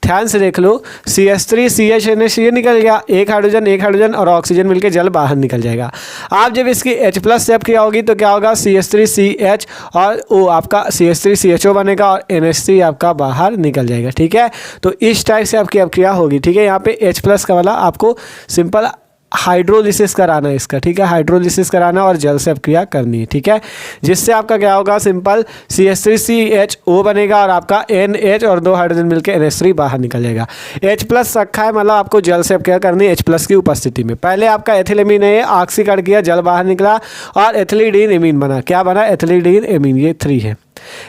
ध्यान से देख लो, CH3CH NH ये निकल गया, एक हाइड्रोजन और ऑक्सीजन मिलके जल बाहर निकल जाएगा। आप जब इसकी H+ से क्रिया होगी तो क्या होगा, CH3CH और O आपका CH3CHO बनेगा और NH3 आपका बाहर निकल जाएगा, ठीक है। तो इस टाइप से आपकी क्रिया होगी, ठीक है। यहाँ पे H+ का वाला आपको सिंपल हाइड्रोलिसिस कराना है इसका, ठीक है। हाइड्रोलिसिस कराना और जल से अपक्रिया करनी है, ठीक है। जिससे आपका क्या होगा, सिंपल CH3CHO बनेगा और आपका NH और 2 हाइड्रोजन मिलकर NH3 बाहर निकल जाएगा। H+ रखा है मतलब आपको जल से अपक्रिया करनी है H+ की उपस्थिति में। पहले आपका एथिलेमीन है, ऑक्सीकरण किया, जल बाहर निकला और एथिलीडीन एमीन बना। क्या बना, एथिलीडीन एमीन, ये 3 है,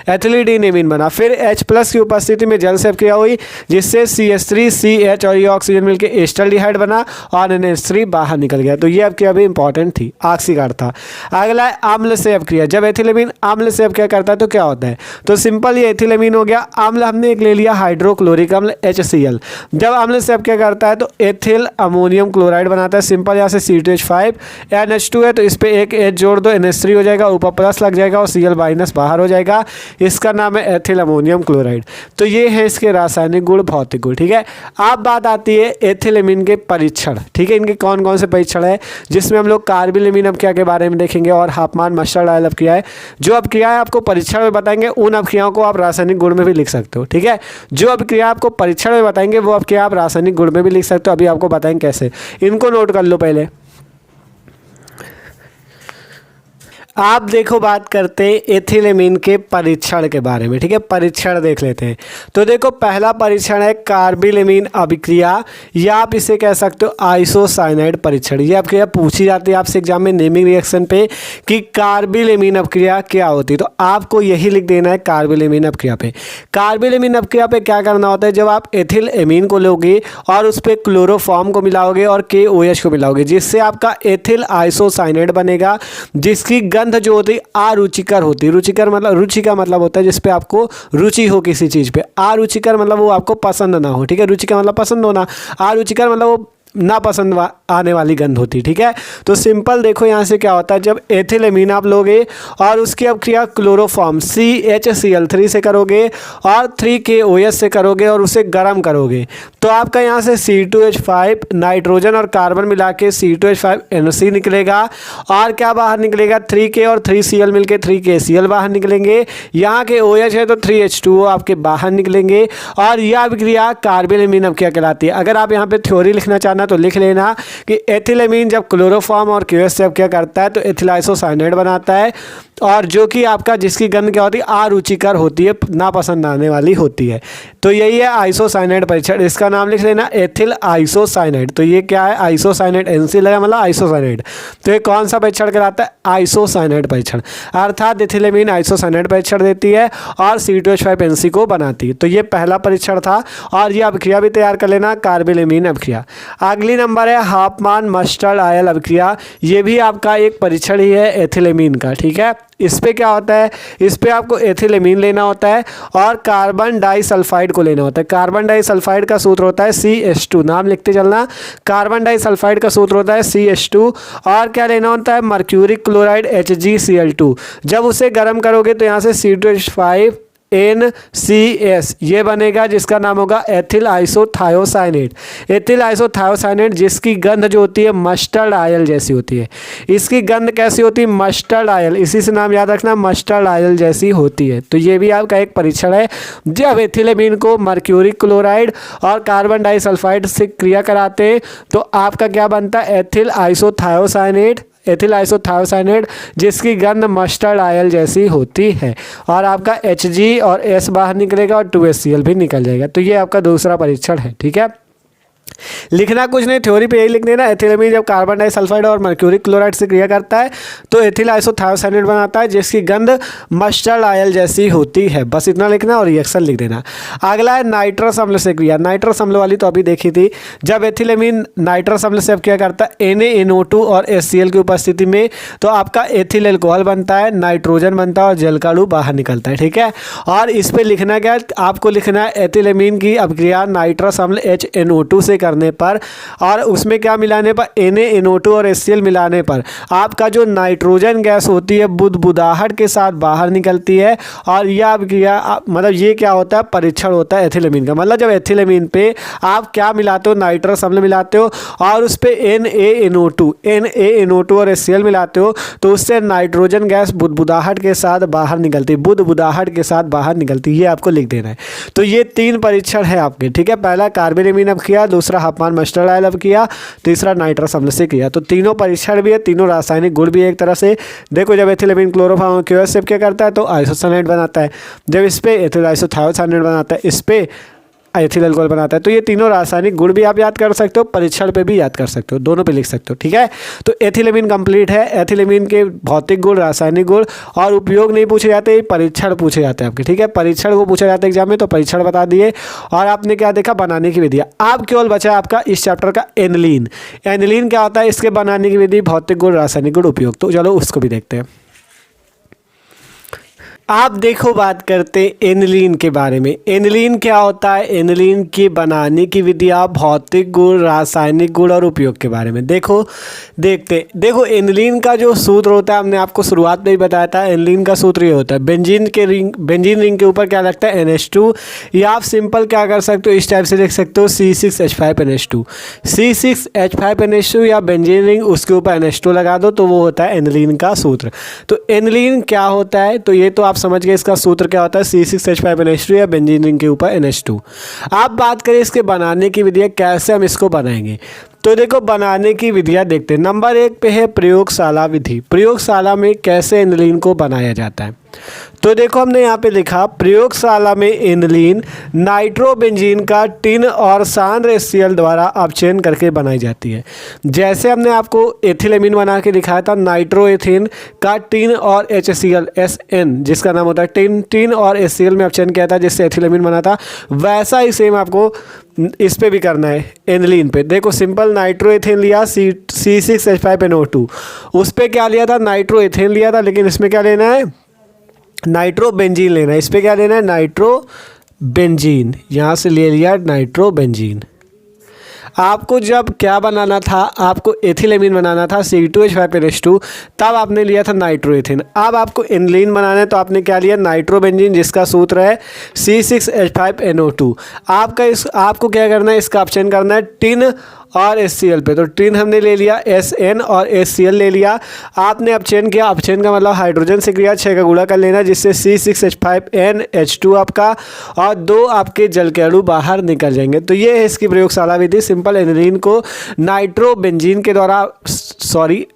एथिलीडीन एमीन बना। फिर H+ की उपस्थिति में जल से अपक्रिया हुई, जिससे CH3CH और ये ऑक्सीजन मिलकर एस्टल्डिहाइड बना और NH3 बाहर निकल गया। तो ये अपक्रिया भी इंपॉर्टेंट थी, ऑक्सीकरण था। अगला है अम्ल से अपक्रिया। जब एथिलेमीन अम्ल से अपक्रिया करता है तो क्या होता है, तो सिंपल ये एथिलेमीन हो गया। अम्ल हमने एक ले लिया हाइड्रोक्लोरिक अम्ल HCl। जब अम्ल से अपक्रिया करता है तो एथिल अमोनियम क्लोराइड बनाता है। सिंपल यहाँ से C2H5 NH2 है तो इस पर एक H जोड़ दो, NH3 हो जाएगा, ऊपर प्लस लग जाएगा और Cl- बाहर हो जाएगा। इसका नाम है एथिल अमोनियम क्लोराइड। तो ये है इसके रासायनिक गुण, भौतिक गुण, ठीक है। अब बात आती है एथिलेमीन के परीक्षण, ठीक है। इनके कौन कौन से परीक्षण है, जिसमें हम लोग कार्बिलेमीन अपक्रिया के बारे में देखेंगे और हाफमान मस्टर्ड ऑयल अपक्रिया है। जो अपक्रिया है आपको परीक्षण में बताएंगे, उन अपक्रियाओं को आप रासायनिक गुण में भी लिख सकते हो, ठीक है। जो अपक्रिया आपको परीक्षण में बताएंगे वो अपक्रिया आप रासायनिक गुण में भी लिख सकते हो। अभी आपको बताएंगे कैसे, इनको नोट कर लो पहले। आप देखो बात करते हैं एथिलेमीन के परीक्षण के बारे में, ठीक है। परीक्षण देख लेते हैं। तो देखो पहला परीक्षण है कार्बिलेमीन अभिक्रिया, या आप इसे कह सकते हो आइसोसाइनाइड परीक्षण। ये अभिक्रिया पूछी जाती है आपसे एग्जाम में नेमिंग रिएक्शन पे कि कार्बिलेमीन अभिक्रिया क्या होती है, तो आपको यही लिख देना है कार्बिलेमीन अभिक्रिया पे। कार्बिलेमीन अभिक्रिया पे क्या करना होता है, जब आप एथिल एमीन को लोगे और उस पर क्लोरोफॉर्म को मिलाओगे और KOH को मिलाओगे, जिससे आपका एथिल आइसोसाइनाइड बनेगा, जिसकी गंध जो होती है अरुचिकर होती है। रुचिकर मतलब, रुचि का मतलब होता है जिस पे आपको रुचि हो किसी चीज़ पे। अरुचिकर मतलब वो आपको पसंद ना हो, ठीक है। रुचि का मतलब पसंद होना, अरुचिकर मतलब वो नापसंद आने वाली गंध होती है। ठीक है, तो सिंपल देखो यहाँ से क्या होता है, जब एथिलेमीन आप लोगे और उसकी अब क्रिया क्लोरोफॉर्म CHCl3 से करोगे और 3KOH से करोगे और उसे गर्म करोगे तो आपका यहाँ से C2H5 नाइट्रोजन और कार्बन मिला के C2H5NC निकलेगा और क्या बाहर निकलेगा, 3K और 3Cl मिलके 3KCl बाहर निकलेंगे। यहाँ के OH है तो 3H2O आपके बाहर निकलेंगे और यह अभिक्रिया कार्बेनमीन अभिक्रिया कहलाती है। अगर आप यहाँ पे थ्योरी लिखना चाहना तो लिख लेना कि एथिलेमीन जब क्लोरोफॉर्म और QH से क्या करता है तो एथिल आइसोसाइनेट बनाता है और जो कि आपका जिसकी गंध क्या होती है, अरुचिकर होती है, नापसंद आने वाली होती है। तो यही है आइसोसाइनेट परीक्षण, इसका नाम लिख लेना एथिल आइसोसाइनेट। तो ये क्या है, आइसोसाइनेट, NC लगा मतलब आइसोसाइनेट। तो ये कौन सा परीक्षण कराता है, आइसोसाइनेट परीक्षण, अर्थात एथिलेमीन आइसोसाइनेट परीक्षण देती है और C2H5NC को बनाती है। तो ये पहला परीक्षण था और ये अभिक्रिया भी तैयार कर लेना, कार्बेनमीन अभिक्रिया। अगली नंबर है हाफमान मस्टर्ड आयल अभिक्रिया, ये भी आपका एक परीक्षण ही है एथिलेमीन का। ठीक है, इस पे क्या होता है, इस पे आपको एथिलेमीन लेना होता है और कार्बन डाइसल्फाइड को लेना होता है। कार्बन डाइसल्फाइड का सूत्र होता है CH2, नाम लिखते चलना, कार्बन डाइसल्फाइड का सूत्र होता है CH2 और क्या लेना होता है, मर्क्यूरिक क्लोराइड HgCl2। जब उसे गर्म करोगे तो यहाँ से C2H5NCS ये बनेगा जिसका नाम होगा एथिल आइसोथायोसाइनेट। एथिल आइसोथायोसाइनेट जिसकी गंध जो होती है मस्टर्ड आयल जैसी होती है। इसकी गंध कैसी होती है, मस्टर्ड आयल, इसी से नाम याद रखना, मस्टर्ड आयल जैसी होती है। तो ये भी आपका एक परीक्षण है। जब एथिलेमीन को मर्क्यूरिक क्लोराइड और कार्बन डाइसल्फाइड से क्रिया कराते हैं तो आपका क्या बनता है, एथिल आइसोथायोसाइनेट, एथिल आइसोथायोसाइनेट जिसकी गंध मस्टर्ड आयल जैसी होती है और आपका Hg और S बाहर निकलेगा और 2HCl भी निकल जाएगा। तो ये आपका दूसरा परीक्षण है। ठीक है, लिखना कुछ नहीं, थ्योरी पे यही लिख देना, एथिलेमीन जब कार्बन डाइसल्फाइड और मर्क्यूरिक क्लोराइड से क्रिया करता है तो एथिल आइसोथायोसाइनेट बनाता है जिसकी गंध मस्टर्ड आयल जैसी होती है। बस इतना लिखना और रिएक्शन लिख देना। अगला है नाइट्रस अम्ल से क्रिया। नाइट्रस अम्ल वाली तो अभी देखी थी, जब एथिलेमीन नाइट्रस अम्ल से अब क्या करता है, NaNO2 और HCl की उपस्थिति में तो आपका एथिल एल्कोहल बनता है, नाइट्रोजन बनता है और जल का अणु बाहर निकलता है। ठीक है, और इस पर लिखना क्या, आपको लिखना है एथिलेमीन की अभिक्रिया नाइट्रस अम्ल HNO2 से करने पर और उसमें क्या मिलाने पर, NaNO2 और HCl मिलाने पर आपका जो नाइट्रोजन गैस होती है बुदबुदाहट के साथ बाहर निकलती है और यह अभिक्रिया मतलब ये क्या होता है, परीक्षण होता है एथिलेमीन का। मतलब जब एथिलेमीन पे आप क्या मिलाते हो, नाइट्रस अम्ल मिलाते हो और उस पर NaNO2 और HCl मिलाते हो तो उससे नाइट्रोजन गैस बुदबुदाहट के साथ बाहर निकलती है, बुदबुदाहट के साथ बाहर निकलती है। ये आपको लिख देना है। तो ये 3 परीक्षण है आपके। ठीक है, पहला कार्बेनमीन अभिक्रिया, दूसरा हाफमान मस्टर्ड आयल अभिक्रिया, तीसरा नाइट्रस अम्ल से किया। तो तीनों परीक्षण भी है, तीनों रासायनिक गुण भी है एक तरह से। देखो जब एथिलेमीन क्लोरोफॉर्म QH से क्या करता है तो आइसोसाइनेट बनाता है, जब इस पे एथिल आइसोथायोसाइनेट बनाता है, इस पे एथिल अल्कोहल बनाता है। तो ये तीनों रासायनिक गुण भी आप याद कर सकते हो, परीक्षण पे भी याद कर सकते हो, दोनों पे लिख सकते हो। ठीक है, तो एथिलेमीन कंप्लीट है। एथिलेमीन के भौतिक गुण, रासायनिक गुण और उपयोग नहीं पूछे जाते, परीक्षण पूछे जाते हैं आपके। ठीक है, परीक्षण को पूछा जाता है एग्जाम में, तो परीक्षण बता दिए और आपने क्या देखा, बनाने की विधि। अब केवल बचा है आपका इस चैप्टर का एनिलीन। एनिलीन क्या होता है, इसके बनाने की विधि, भौतिक गुण, रासायनिक गुण, उपयोग। तो चलो उसको भी देखते हैं। आप देखो बात करते हैं एनिलीन के बारे में। एनिलीन क्या होता है, एनिलीन की बनाने की विधियाँ, भौतिक गुण, रासायनिक गुण और उपयोग के बारे में देखो एनिलीन का जो सूत्र होता है, हमने आपको शुरुआत में ही बताया था। एनिलीन का सूत्र ये होता है, बेंजीन रिंग के ऊपर क्या लगता है, NH2, या आप सिंपल क्या कर सकते हो, इस टाइप से लिख सकते हो C6H5NH2। C6H5NH2 या बेंजीन रिंग, उसके ऊपर NH2 लगा दो तो वो होता है एनिलीन का सूत्र। तो एनिलीन क्या होता है, तो ये तो आप समझ गए इसका सूत्र क्या होता है, C6H5NH2 या बेंजीन रिंग के ऊपर NH2। आप बात करें इसके बनाने की विधियाँ, कैसे हम इसको बनाएंगे। तो देखो बनाने की विधियाँ देखते हैं। नंबर 1 पे है प्रयोगशाला विधि। प्रयोगशाला में कैसे एनिलीन को बनाया जाता है, तो देखो हमने यहाँ पे लिखा, प्रयोगशाला में एनिलीन नाइट्रोबेंजीन का टिन और सांद्र HCl द्वारा अपचयन करके बनाई जाती है। जैसे हमने आपको एथिलेमीन बना के दिखाया था, नाइट्रोएथेन का टिन और HCl SN जिसका नाम होता है टिन और HCl में अपचयन किया था जिससे एथिलेमीन बना था, वैसा ही सेम आपको इस पे भी करना है एनिलीन पे। देखो सिंपल नाइट्रोएथेन लिया C6H5NO2, उस पर क्या लिया था, नाइट्रोएथेन लिया था, लेकिन इसमें क्या लेना है, नाइट्रोबेंजीन लेना है। इस पर क्या लेना है, नाइट्रोबेंजीन, यहाँ से ले लिया नाइट्रोबेंजीन। आपको जब क्या बनाना था, आपको एथिलेमीन बनाना था C2H5NH2, तब आपने लिया था नाइट्रोएथिन। अब आपको एनिलीन बनाना है तो आपने क्या लिया, नाइट्रोबेंजीन, जिसका सूत्र है C6H5NO2। आपको क्या करना है, इसका ऑप्शन करना है टिन और HCl पे। तो टिन हमने ले लिया, SN और HCl ले लिया। आपने अपचयन किया, अपचयन का मतलब हाइड्रोजन से क्रिया 6 का गुणा कर लेना, जिससे C6H5NH2 आपका और 2 आपके जल के अणु बाहर निकल जाएंगे। तो ये है इसकी प्रयोगशाला विधि। सिंपल एनिलीन को नाइट्रोबेंजीन के द्वारा,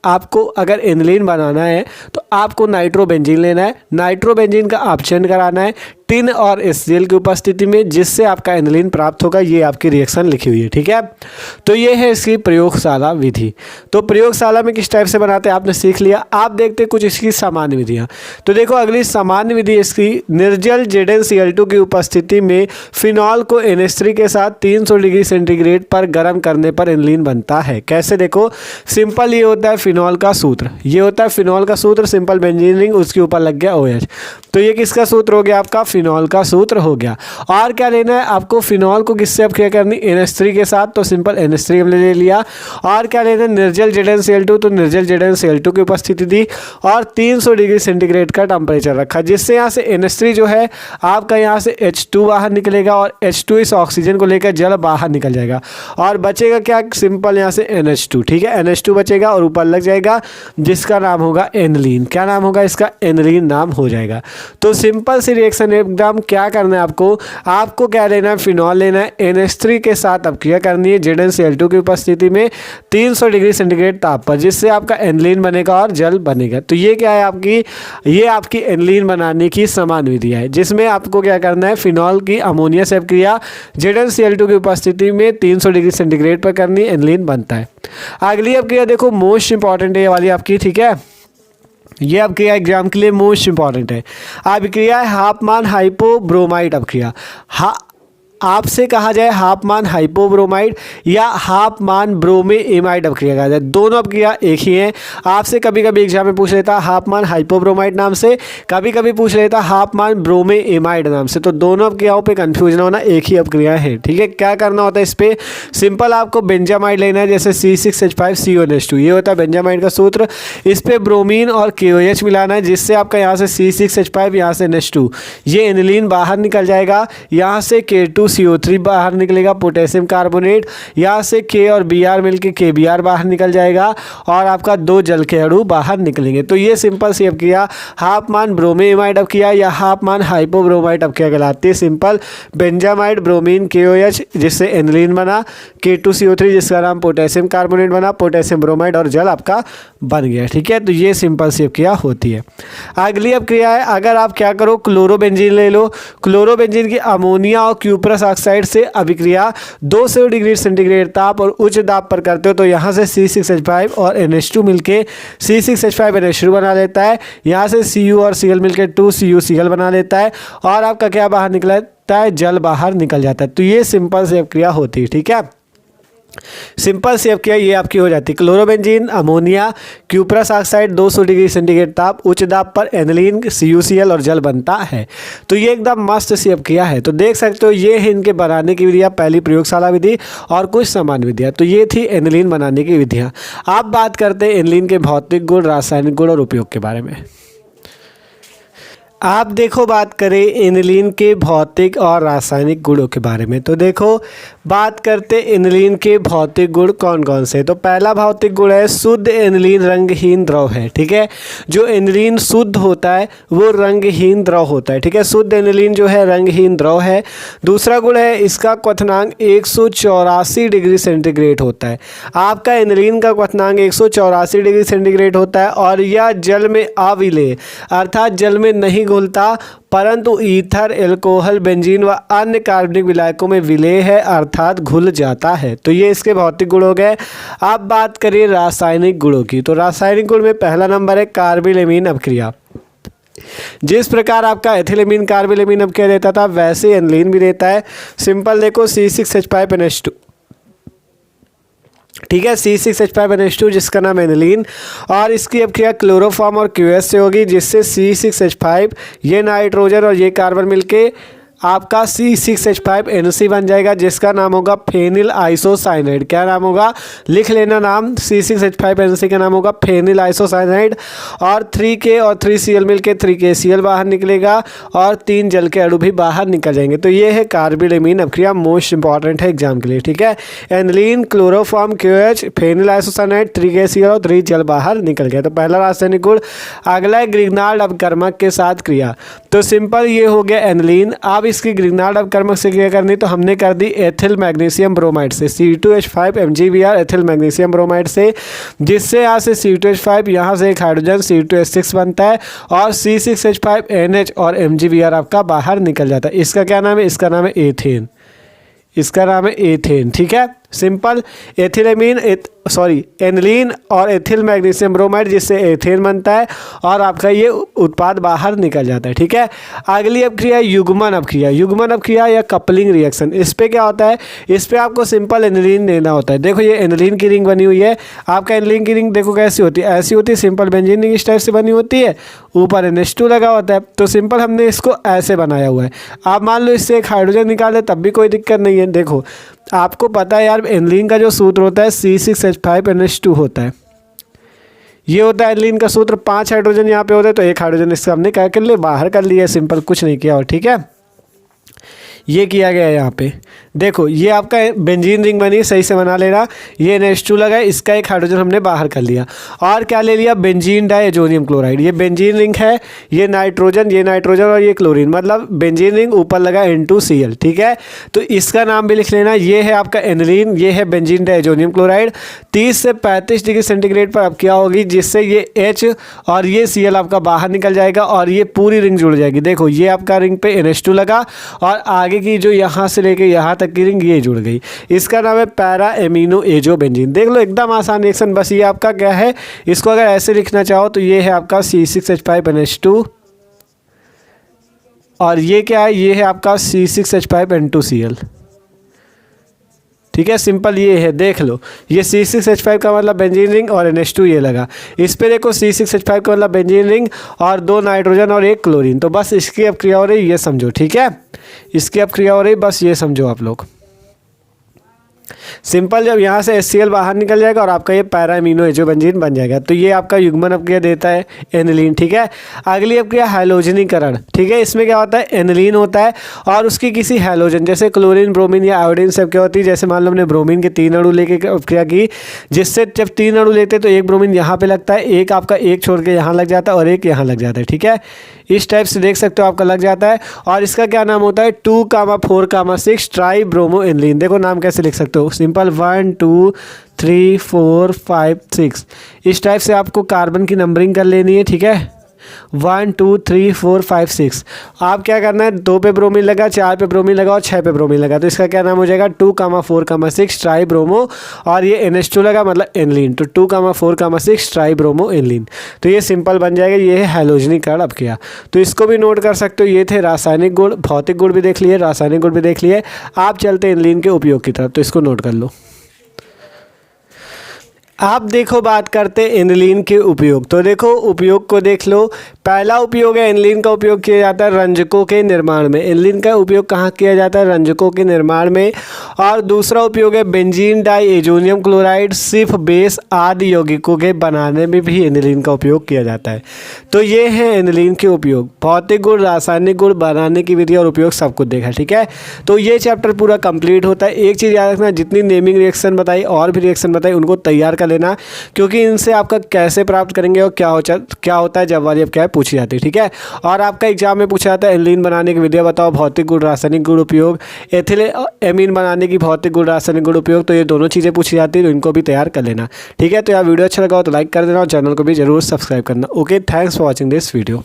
आपको अगर एनिलीन बनाना है तो आपको नाइट्रोबेंजीन लेना है, नाइट्रोबेंजीन का अपचयन कराना है टिन और HCl की उपस्थिति में, जिससे आपका एनिलीन प्राप्त होगा। ये आपकी रिएक्शन लिखी हुई है, ठीक है। तो ये है इसकी प्रयोगशाला विधि। तो प्रयोगशाला में किस टाइप से बनाते हैं आपने सीख लिया। आप देखते हैं कुछ इसकी सामान्य विधियाँ। तो देखो अगली सामान्य विधि इसकी, निर्जल ZnCl2 की उपस्थिति में फिनॉल को NH3 के साथ 300 डिग्री सेंटीग्रेड पर गर्म करने पर एनिलीन बनता है। कैसे, देखो सिंपल ये होता है फिनॉल का सूत्र, ये होता है फिनॉल का सूत्र, सिंपल बेंजीन रिंग, उसके ऊपर लग गया OH। तो ये किसका सूत्र हो गया, आपका फिनॉल का सूत्र हो गया। और क्या लेना है आपको, फिनॉल को किससे अब क्या करनी, NH3 के साथ, तो सिंपल NH3 हमने ले लिया। और क्या लेना है, निर्जल ZnCl2, तो निर्जल ZnCl2 की उपस्थिति दी और 300 डिग्री सेंटीग्रेड का टेम्परेचर रखा, जिससे यहाँ से NH3 जो है आपका यहाँ से H2 बाहर निकलेगा और H2 इस ऑक्सीजन को लेकर जल बाहर निकल जाएगा और बचेगा क्या, सिंपल यहाँ से NH2, ठीक है। NH2 बचेगा और ऊपर लग जाएगा, जिसका नाम होगा एनिलीन। क्या नाम होगा इसका, एनिलीन नाम हो जाएगा। तो सिंपल सी रिएक्शन एकदम, क्या करना है आपको क्या लेना है, फिनॉल लेना है, NH3 के साथ अब क्रिया करनी है ZnCl2 की उपस्थिति में 300 डिग्री सेंटीग्रेड ताप पर, जिससे आपका एनिलीन बनेगा और जल बनेगा। तो ये क्या है ये आपकी एनिलीन बनाने की समान विधि है, जिसमें आपको क्या करना है, फिनॉल की अमोनिया से क्रिया ZnCl2 की उपस्थिति में 300 डिग्री सेंटीग्रेड पर करनी, एनिलीन बनता है। अगली अब क्रिया देखो मोस्ट इंपॉर्टेंट है ये वाली आपकी, ठीक है। ये अब क्रिया एग्जाम के लिए मोस्ट इंपॉर्टेंट है। अब क्रिया है हाफमान हाइपोब्रोमाइड। अब क्रिया आपसे कहा जाए हाफमान हाइपोब्रोमाइड या हाफमान ब्रोमेएमाइड अब क्रिया कहा जाए, दोनों अब क्रिया एक ही है। आपसे कभी कभी एग्जाम में पूछ लेता हाफमान हाइपोब्रोमाइड नाम से, कभी कभी पूछ लेता हाफमान ब्रोमेएमाइड नाम से। तो दोनों अब क्रियाओं पे कंफ्यूज ना होना, एक ही अब क्रिया है, ठीक है। क्या करना होता है इस पर, सिंपल आपको बेंजामाइड लेना है, जैसे C6H5CONH2, ये होता है बेंजामाइड का सूत्र। इस पर ब्रोमीन और KOH मिलाना है, जिससे आपका यहाँ से C6H5 यहाँ से NH2, ये एनिलीन बाहर निकल जाएगा। यहाँ से K2CO3 बाहर निकलेगा, पोटेशियम कार्बोनेट, यहाँ से K और Br मिलके KBr बाहर निकल जाएगा और आपका 2 जल के अणु बाहर निकलेंगे। तो ये सिंपल सी अब किया हाफमान ब्रोमेएमाइड अब किया या हाफमान हाइपोब्रोमाइड अब क्या कहलाती है, सिंपल बेंजामाइड, ब्रोमीन, KOH जिससे एनिलीन बना, K2CO3 जिसका नाम पोटेशियम कार्बोनेट बना, पोटेशियम ब्रोमाइड और जल आपका बन गया, ठीक है। तो ये सिंपल सी अब क्रिया होती है। अगली अब क्रिया है, अगर आप क्या करो क्लोरोबेंजीन ले लो, क्लोरोबेंजीन की अमोनिया और क्यूप्रस ऑक्साइड से अभिक्रिया 200 डिग्री सेंटीग्रेड ताप और उच्च दाब पर करते हो, तो यहाँ से C6H5 और NH2 मिलके C6H5NH2 बना लेता है। यहाँ से Cu और Cl मिलके 2CuCl बना लेता है और आपका क्या बाहर निकलता है, जल बाहर निकल जाता है। तो ये सिंपल सी क्रिया होती है, ठीक है। सिंपल सी क्रिया ये आपकी हो जाती है, chlorobenzene, ammonia, cuprous oxide, 200 degree centigrade ताप, उच्च दाब पर एनिलीन, CuCl और जल बनता है। तो ये एकदम मस्त सी क्रिया है। तो देख सकते हो ये है इनके बनाने की विधियाँ, पहली प्रयोगशाला विधि और कुछ सामान्य विधियाँ। तो ये थी एनिलीन बनाने की विधियाँ। अब बात करते हैं एनिलीन के भौतिक गुण, रासायनिक गुण और उपयोग के बारे में। आप देखो बात करें एनिलीन के भौतिक और रासायनिक गुणों के बारे में, तो देखो बात करते एनिलीन के भौतिक गुण कौन कौन से। तो पहला भौतिक गुण है शुद्ध एनिलीन रंगहीन द्रव है, ठीक है। जो एनिलीन शुद्ध होता है वो रंगहीन द्रव होता है, ठीक है। शुद्ध एनिलीन जो है रंगहीन द्रव है। दूसरा गुण है इसका क्वथनांक 184 डिग्री सेंटीग्रेड होता है। आपका एनिलीन का क्वथनांक 184 डिग्री सेंटीग्रेड होता है और यह जल में अविलेय अर्थात जल में नहीं घुलता, परंतु ईथर, एल्कोहल, बेंजीन व अन्य कार्बनिक विलायकों में विलेय है अर्थात घुल जाता है। तो ये इसके भौतिक गुण हो गए। अब बात करिए रासायनिक गुणों की। तो रासायनिक गुण में पहला नंबर है कार्बिलेमीन अपक्रिया। जिस प्रकार आपका एथिलेमीन कार्बिलेमीन अपक्रिया देता था वैसे एनिलीन भी देता है। सिंपल देखो C6H5NH2, ठीक है, C6H5NH2 जिसका नाम एनिलीन, और इसकी अब क्रिया क्लोरोफॉर्म और QS से होगी, जिससे C6H5 ये नाइट्रोजन और ये कार्बन मिलके आपका C6H5NC बन जाएगा, जिसका नाम होगा फेनिल आइसोसाइनाइड। क्या नाम होगा, लिख लेना नाम, C6H5NC का नाम होगा फेनिल आइसोसाइनाइड। और 3K और 3Cl मिलके 3KCl बाहर निकलेगा और 3 जल के अणु भी बाहर निकल जाएंगे। तो ये है कार्बाइड अपक्रिया, मोस्ट इंपॉर्टेंट है एग्जाम के लिए, ठीक है। Aniline, chloroform, QH, phenyl isocyanide, 3KCl और 3 जल बाहर निकल गया। तो पहला रासायनिक गुण। अगला है ग्रिग्नार्ड अपकर्मक के साथ क्रिया। तो सिंपल ये हो गया एनिलीन। अब इसकी ग्रिग्नार्ड अपकर्मक से क्रिया करनी, तो हमने कर दी एथिल मैग्नीशियम ब्रोमाइड से, C2H5 MgBr ethyl magnesium bromide से, जिससे यहाँ से C2H5 यहाँ से एक हाइड्रोजन C2H6 बनता है और C6H5NH और MgBr आपका बाहर निकल जाता है। इसका क्या नाम है, इसका नाम है एथेन, इसका नाम है एथेन, ठीक है। सिंपल एनिलीन और एथिल मैग्नीशियम ब्रोमाइड, जिससे एथेन बनता है और आपका ये उत्पाद बाहर निकल जाता है, ठीक है। अगली अपक्रिया युग्मन अपक्रिया। युग्मन अपक्रिया या कपलिंग रिएक्शन, इस पे क्या होता है, इस पे आपको सिंपल एनिलीन लेना होता है। देखो ये एनिलीन की रिंग बनी हुई है, आपका एनिलीन की रिंग देखो कैसी होती है, ऐसी होती है, सिंपल बेंजीन रिंग इस टाइप से बनी होती है, ऊपर NH2 लगा होता है। तो सिंपल हमने इसको ऐसे बनाया हुआ है। आप मान लो इससे एक हाइड्रोजन निकाले तब भी कोई दिक्कत नहीं है। देखो आपको पता है यार, एनिलीन का जो सूत्र होता है C6H5NH2 होता है, ये होता है एनिलीन का सूत्र। 5 हाइड्रोजन यहाँ पे होते हैं, तो एक हाइड्रोजन इससे हमने क्या कर लिया, बाहर कर लिया, सिंपल, कुछ नहीं किया और, ठीक है। ये किया गया है यहाँ पे। देखो ये आपका बेंजीन रिंग बनी, सही से बना लेना। ये NH2 लगा है, इसका एक हाइड्रोजन हमने बाहर कर लिया और क्या ले लिया, बेंजीन डाइएजोनियम क्लोराइड। ये बेंजीन रिंग है, ये नाइट्रोजन और ये क्लोरीन, मतलब बेंजीन रिंग ऊपर लगा N2Cl, ठीक है। तो इसका नाम भी लिख लेना। ये है आपका एनिलीन, ये है बेंजीन डाइएजोनियम क्लोराइड। 30 से 35 डिग्री सेंटीग्रेड पर अब क्या होगी, जिससे ये H और ये Cl आपका बाहर निकल जाएगा और ये पूरी रिंग जुड़ जाएगी। देखो ये आपका रिंग पे NH2 लगा और आगे की जो यहाँ से लेके यहाँ तक की रिंग ये जुड़ गई। इसका नाम है पैरा एमिनो एजो बेंजीन। देख लो एकदम आसान रिएक्शन। बस ये आपका क्या है, इसको अगर ऐसे लिखना चाहो तो ये है आपका C6H5NH2 और ये क्या है, ये है आपका C6H5N2Cl, ठीक है। सिंपल ये है, देख लो ये C6H5 का मतलब बेंजीन रिंग और NH2 ये लगा। इस पे देखो C6H5 का मतलब बेंजीन रिंग और 2 नाइट्रोजन और 1 क्लोरीन। तो बस इसकी अब क्रिया हो रही, ये समझो, ठीक है। इसकी अब क्रिया हो रही, बस ये समझो आप लोग। सिंपल, जब यहाँ से HCl बाहर निकल जाएगा और आपका ये पैरा एमिनो एजो बेंजीन बन जाएगा। तो ये आपका युग्मन अपक्रिया देता है एनिलीन, ठीक है। अगली अपक्रिया हैलोजनीकरण, ठीक है। इसमें क्या होता है, एनिलीन होता है और उसकी किसी हैलोजन, जैसे क्लोरीन, ब्रोमीन या आयोडीन सब क्या होती है। जैसे मान लो हमने ब्रोमीन के 3 अणु लेके अपक्रिया की, जिससे जब 3 अणु लेते तो एक ब्रोमीन यहाँ पे लगता है, एक आपका एक छोड़ के यहाँ लग जाता है और एक यहाँ लग जाता है, ठीक है। इस टाइप से देख सकते हो आपका लग जाता है। और इसका क्या नाम होता है, 2,4,6 ट्राई ब्रोमो एनिलीन। देखो नाम कैसे लिख सकते हो, सिंपल 1 2 3 4 5 6 इस टाइप से आपको कार्बन की नंबरिंग कर लेनी है, ठीक है। 1 2 3 4 5 6। आप क्या करना है, 2 पे ब्रोमीन लगा, 4 पे ब्रोमीन लगा और 6 पे ब्रोमीन लगा। तो इसका क्या नाम हो जाएगा, 2,4,6 ट्राई ब्रोमो और ये NH2 लगा मतलब एनिलीन। तो 2,4,6 ट्राई ब्रोमो एनिलीन। तो ये सिंपल बन जाएगा, ये है हैलोजनीकरण अपक्रिया। तो इसको भी नोट कर सकते हो। ये थे रासायनिक गुण, भौतिक गुण भी देख लिए, रासायनिक गुण भी देख लिए। आप चलते एनिलीन के उपयोग की तरफ, तो इसको नोट कर लो। आप देखो बात करते एनिलीन के उपयोग। तो देखो उपयोग को देख लो। पहला उपयोग है, एनिलीन का उपयोग किया जाता है रंजकों के निर्माण में। एनिलीन का उपयोग कहाँ किया जाता है, रंजकों के निर्माण में। और दूसरा उपयोग है बेंजीन डाइएजोनियम क्लोराइड, सिर्फ बेस आदि यौगिकों के बनाने में भी एनिलीन का उपयोग किया जाता है। तो ये है एनिलीन के उपयोग, भौतिक गुण, रासायनिक गुण, बनाने की विधि और उपयोग सब कुछ देखा, ठीक है। तो ये चैप्टर पूरा कंप्लीट होता है। एक चीज़ याद रखना, जितनी नेमिंग रिएक्शन बताई और भी रिएक्शन बताई उनको तैयार कर लेना, क्योंकि इनसे आपका कैसे प्राप्त करेंगे और क्या होता है जब वाली अब क्या है पूछी जाती है, ठीक है। और आपका एग्जाम में पूछा जाता है एनिलीन बनाने की विधियाँ बताओ, भौतिक गुण, रासायनिक गुण, उपयोग, एथिल एमीन बनाने की भौतिक गुण, रासायनिक गुण, उपयोग। तो ये दोनों चीज़ें पूछी जाती है, तो इनको भी तैयार कर लेना, ठीक है। तो यार वीडियो अच्छा लगा हो तो लाइक कर देना और चैनल को भी जरूर सब्सक्राइब करना। Okay, thanks for watching this video.